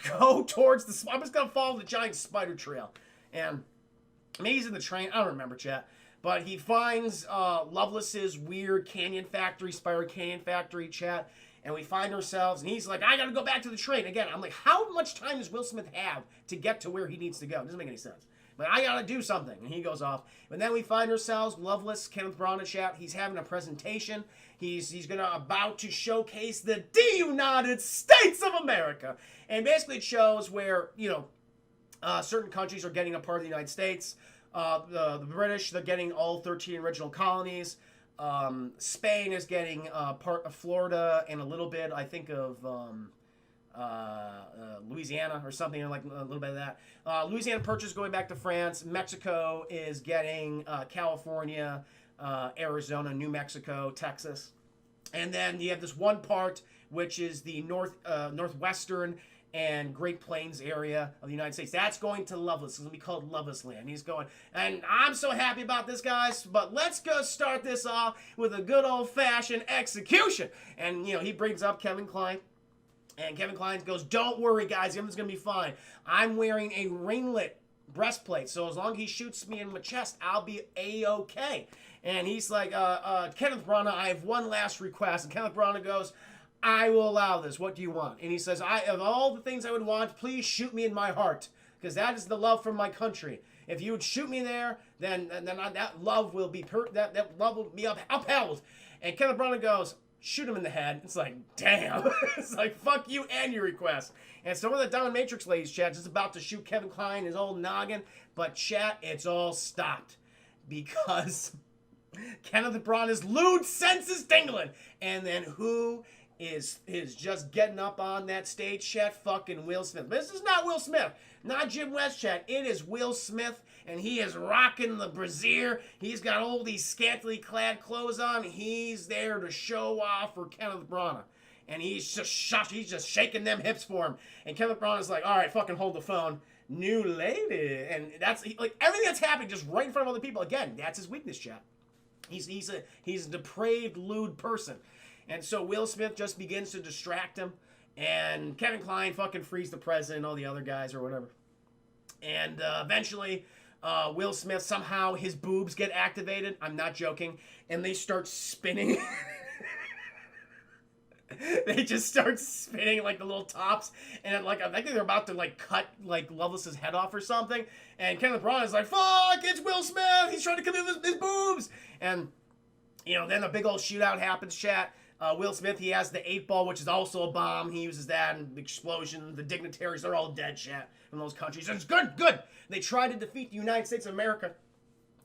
go towards the... I'm just going to follow the giant spider trail. And maybe he's in the train. I don't remember, chat. But he finds Loveless's weird canyon factory, Spider Canyon Factory, chat. And we find ourselves, and he's like, I got to go back to the train. Again, I'm like, how much time does Will Smith have to get to where he needs to go? It doesn't make any sense. But I got to do something. And he goes off. And then we find ourselves, Loveless, Kenneth Branagh, chat. He's having a presentation. He's about to showcase the United States of America. And basically it shows where, certain countries are getting a part of the United States. The British, they're getting all 13 original colonies. Spain is getting part of Florida and a little bit, I think, of Louisiana or something, like a little bit of that. Louisiana Purchase going back to France. Mexico is getting California, Arizona, New Mexico, Texas. And then you have this one part, which is the northwestern and Great Plains area of the United States. That's going to Loveless. It's going to be called Loveless Land. He's going, and I'm so happy about this, guys, but let's go start this off with a good old-fashioned execution. And, he brings up Kevin Kline. And Kevin Kline goes, don't worry, guys. Everything's going to be fine. I'm wearing a ringlet breastplate, so as long as he shoots me in my chest, I'll be A-okay. And he's like, Kenneth Branagh, I have one last request. And Kenneth Branagh goes, I will allow this. What do you want? And he says, of all the things I would want, please shoot me in my heart, because that is the love for my country. If you would shoot me there, then that love will be upheld. And Kenneth Branagh goes, shoot him in the head. It's like, damn. It's like, fuck you and your request. And some of the dominatrix ladies, chat, is about to shoot Kevin Kline, his old noggin, but chat, it's all stopped because Kenneth Branagh's lewd senses tingling. And then who is just getting up on that stage, chat? Fucking Will Smith. This is not Will Smith, not Jim West, chat. It is Will Smith, and he is rocking the brassiere. He's got all these scantily clad clothes on. He's there to show off for Kenneth Branagh. And he's just shaking them hips for him. And Kenneth Branagh's like, all right, fucking hold the phone. New lady. And that's, like, everything that's happening just right in front of other people. Again, that's his weakness, chat. He's a depraved, lewd person. And so Will Smith just begins to distract him. And Kevin Kline fucking frees the president and all the other guys or whatever. And eventually, Will Smith, somehow his boobs get activated. I'm not joking. And they start spinning. They just start spinning like the little tops. And like, I think they're about to like cut like Loveless's head off or something. And Kenneth Branagh is like, fuck, it's Will Smith. He's trying to come in with his boobs. And, then a big old shootout happens, chat. Will Smith, he has the 8-ball, which is also a bomb. He uses that, and the explosion. The dignitaries, they're all dead, chat, from those countries. It's good. They try to defeat the United States of America.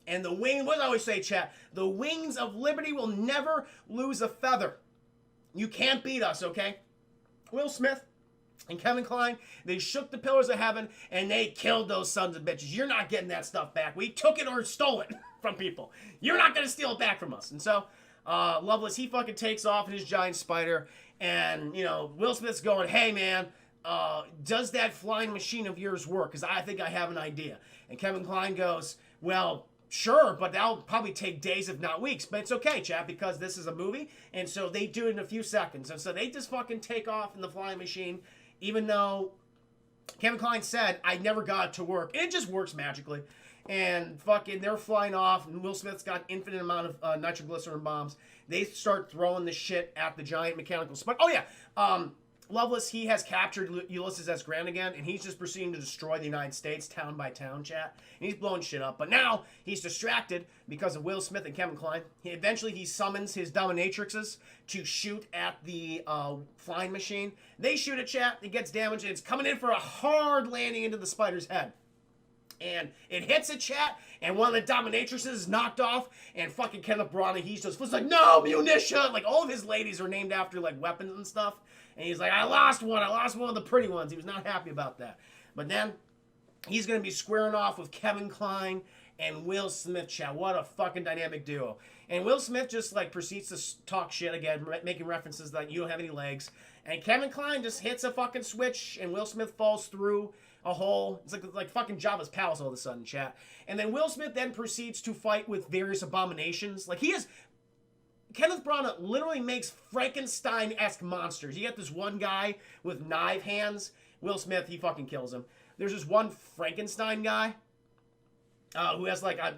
And the wing, what do I always say, chat? The wings of liberty will never lose a feather. You can't beat us, okay? Will Smith and Kevin Kline, they shook the pillars of heaven, and they killed those sons of bitches. You're not getting that stuff back. We took it or stole it from people. You're not going to steal it back from us. And so, Loveless, he fucking takes off in his giant spider, and, Will Smith's going, hey, man, does that flying machine of yours work? Because I think I have an idea. And Kevin Kline goes, well, sure, but that'll probably take days, if not weeks. But it's okay, chat, because this is a movie, and so they do it in a few seconds. And so they just fucking take off in the flying machine, even though Kevin Kline said, I never got it to work. It just works magically. And fucking, they're flying off, and Will Smith's got infinite amount of nitroglycerin bombs. They start throwing the shit at the giant mechanical spider. Oh, yeah. Loveless, he has captured Ulysses S. Grant again, and he's just proceeding to destroy the United States, town by town, chat. And he's blowing shit up. But now, he's distracted because of Will Smith and Kevin Kline. Eventually, he summons his dominatrixes to shoot at the flying machine. They shoot at chat, it gets damaged, and it's coming in for a hard landing into the spider's head. And it hits a chat, and one of the dominatrixes is knocked off, and fucking Kenneth Branagh, he's just like, no, munition! Like, all of his ladies are named after, like, weapons and stuff. And he's like, I lost one of the pretty ones. He was not happy about that. But then, he's going to be squaring off with Kevin Kline and Will Smith, chat. What a fucking dynamic duo. And Will Smith just like proceeds to talk shit again, making references like you don't have any legs. And Kevin Kline just hits a fucking switch, and Will Smith falls through a hole. It's like fucking Jabba's palace all of a sudden, chat. And then Will Smith then proceeds to fight with various abominations. Like he is. Kenneth Branagh literally makes Frankenstein-esque monsters. You got this one guy with knife hands. Will Smith, he fucking kills him. There's this one Frankenstein guy who has like a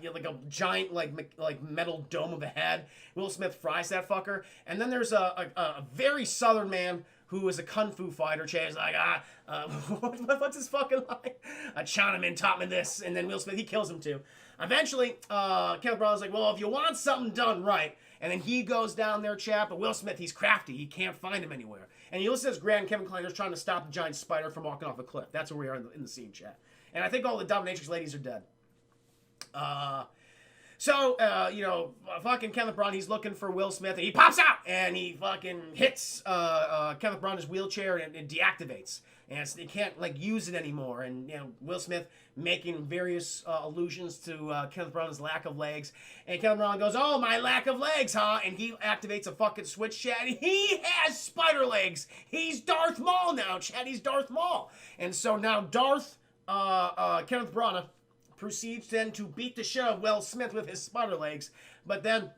giant like metal dome of a head. Will Smith fries that fucker. And then there's a very southern man who is a kung fu fighter. He's like, what's his fucking line? A Chinaman taught me this. And then Will Smith, he kills him too. Eventually, Kenneth Branagh's like, well, if you want something done right. And then he goes down there, chat, but Will Smith, he's crafty. He can't find him anywhere. And Ulysses Grant and Kevin Kline are trying to stop the giant spider from walking off a cliff. That's where we are in the scene, chat. And I think all the dominatrix ladies are dead. Fucking Kenneth Branagh, he's looking for Will Smith, and he pops out, and he fucking hits Kenneth Branagh's wheelchair, and it deactivates. And they can't, like, use it anymore. And, Will Smith making various allusions to Kenneth Branagh's lack of legs. And Kenneth Branagh goes, oh, my lack of legs, huh? And he activates a fucking switch, chat. He has spider legs. He's Darth Maul now, chat. He's Darth Maul. And so now Kenneth Branagh proceeds then to beat the shit out of Will Smith with his spider legs. But then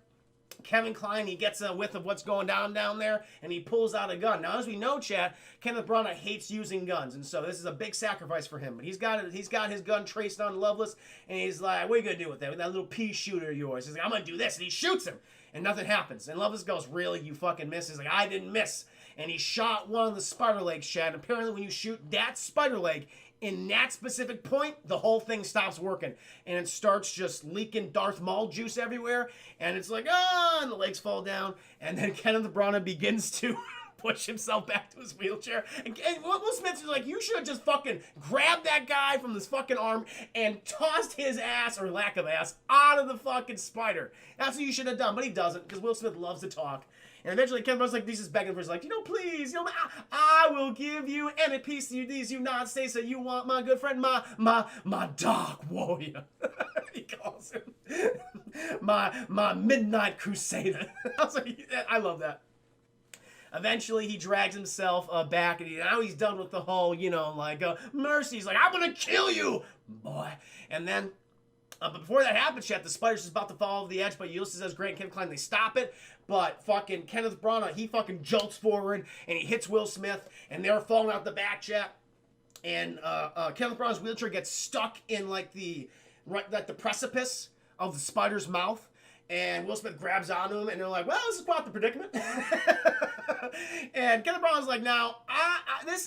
Kevin Kline, he gets a whiff of what's going down there, and he pulls out a gun. Now, as we know, Chad, Kenneth Branagh hates using guns, and so this is a big sacrifice for him. But he's got his gun traced on Loveless, and he's like, what are you going to do with that little pea shooter of yours? He's like, I'm going to do this, and he shoots him, and nothing happens. And Loveless goes, really, you fucking miss? He's like, I didn't miss. And he shot one of the spider legs, Chad. Apparently, when you shoot that spider leg in that specific point, the whole thing stops working. And it starts just leaking Darth Maul juice everywhere. And it's like, and the legs fall down. And then Kenneth Branagh begins to push himself back to his wheelchair. And Will Smith is like, you should have just fucking grabbed that guy from this fucking arm and tossed his ass, or lack of ass, out of the fucking spider. That's what you should have done. But he doesn't, because Will Smith loves to talk. And eventually Kenneth Branagh's like, he's just begging for his, like, please, I will give you any piece of these United States that you want, my good friend, my dark warrior. He calls him my midnight crusader. I was like, I love that. Eventually, he drags himself back, and now he's done with the whole, mercy. He's like, I'm gonna kill you, boy. And then, but before that happens, chat, the spider's just about to fall over the edge, but Ulysses S. Grant and Kevin Kline, they stop it. But fucking Kenneth Branagh, he fucking jolts forward, and he hits Will Smith, and they're falling out the back, chat. And Kenneth Branagh's wheelchair gets stuck in the precipice of the spider's mouth. And Will Smith grabs onto him, and they're like, well, this is quite the predicament. And Kenneth Branagh's like, now,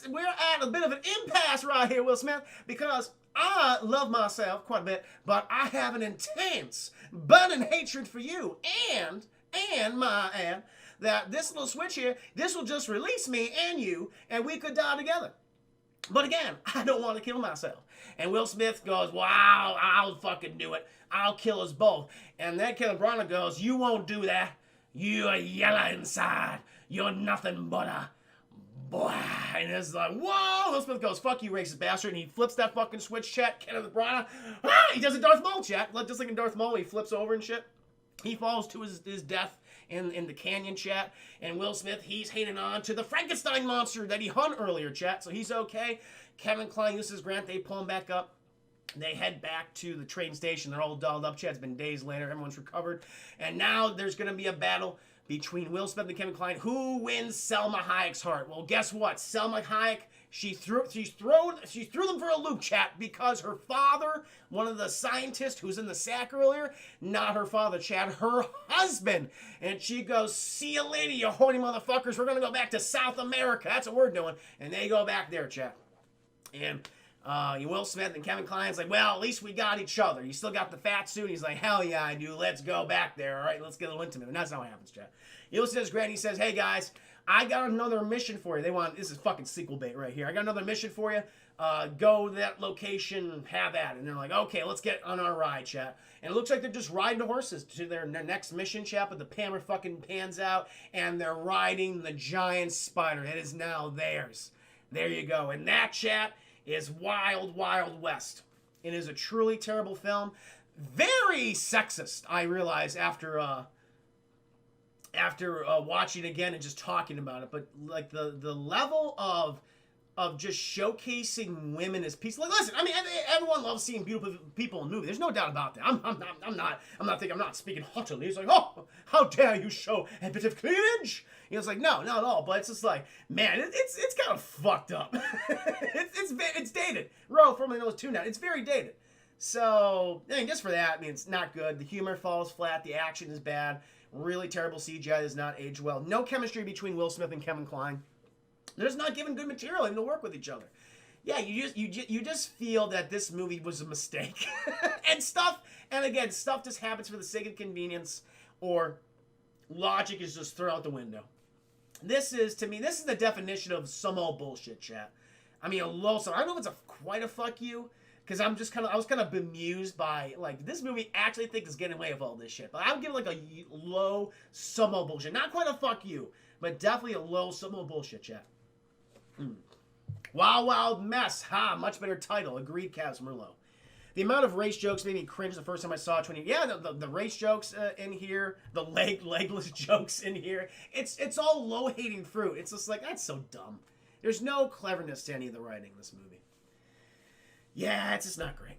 we're at a bit of an impasse right here, Will Smith, because I love myself quite a bit, but I have an intense, burning hatred for you, and that this little switch here, this will just release me and you, and we could die together. But again, I don't want to kill myself. And Will Smith goes, wow, I'll fucking do it. I'll kill us both. And then Kenneth Branagh goes, you won't do that. You are yellow inside. You're nothing but a boy. And it's like, whoa. Will Smith goes, fuck you, racist bastard. And he flips that fucking switch, chat. Kenneth Branagh, he does a Darth Maul, chat. Just like in Darth Maul, he flips over and shit. He falls to his death in the canyon, chat. And Will Smith, he's hanging on to the Frankenstein monster that he hung earlier, chat. So he's okay. Kevin Kline, Ulysses Grant, they pull him back up. They head back to the train station. They're all dolled up, chat. It's been days later. Everyone's recovered. And now there's going to be a battle between Will Smith and Kevin Kline. Who wins Selma Hayek's heart? Well, guess what? Selma Hayek, she threw them for a loop, chat, because her father, one of the scientists who's in the sack earlier, not her father, chat, her husband. And she goes, see you later, you horny motherfuckers. We're going to go back to South America. That's what we're doing. And they go back there, chat. And Will Smith and Kevin Kline's like, well, at least we got each other. You still got the fat suit? He's like, hell yeah, I do. Let's go back there. All right, let's get a little intimate. And that's how it happens, chat. Ulysses Grant, he says, hey, guys, I got another mission for you. This is fucking sequel bait right here. I got another mission for you. Go to that location, have at it. And they're like, okay, let's get on our ride, chat. And it looks like they're just riding horses to their next mission, chat, but the camera fucking pans out, and they're riding the giant spider. It is now theirs. There you go. And that, chat, is Wild Wild West. It is a truly terrible film. very sexist. I realize after watching again and just talking about it, but like the level of just showcasing women as pieces. Like, listen, I mean, everyone loves seeing beautiful people in movies. There's no doubt about that. I'm not speaking haughtily. It's like, oh, how dare you show a bit of cleavage? You know, it's like, no, not at all. But it's just like, man, it's kind of fucked up. it's dated. Ro formerly known as ToonNet. It's very dated. So, I mean, just for that, I mean, it's not good. The humor falls flat. The action is bad. Really terrible CGI. Does not age well. No chemistry between Will Smith and Kevin Kline. They're just not given good material even to work with each other. Yeah, you just feel that this movie was a mistake. And again, stuff just happens for the sake of convenience, or logic is just thrown out the window. This is the definition of some old bullshit, chat. I mean, a low, so I don't know if it's quite a fuck you, because I was kind of bemused by, like, this movie actually thinks it's getting away with all this shit. But I would give it like a low, some old bullshit. Not quite a fuck you, but definitely a low, some old bullshit, chat. Wild Wild Mess. Ha, much better title. Agreed, Cavs Merlot. The amount of race jokes made me cringe the first time I saw it. The race jokes in here, the legless jokes in here. It's all low-hanging fruit. It's just like, that's so dumb. There's no cleverness to any of the writing in this movie. Yeah, it's just not great.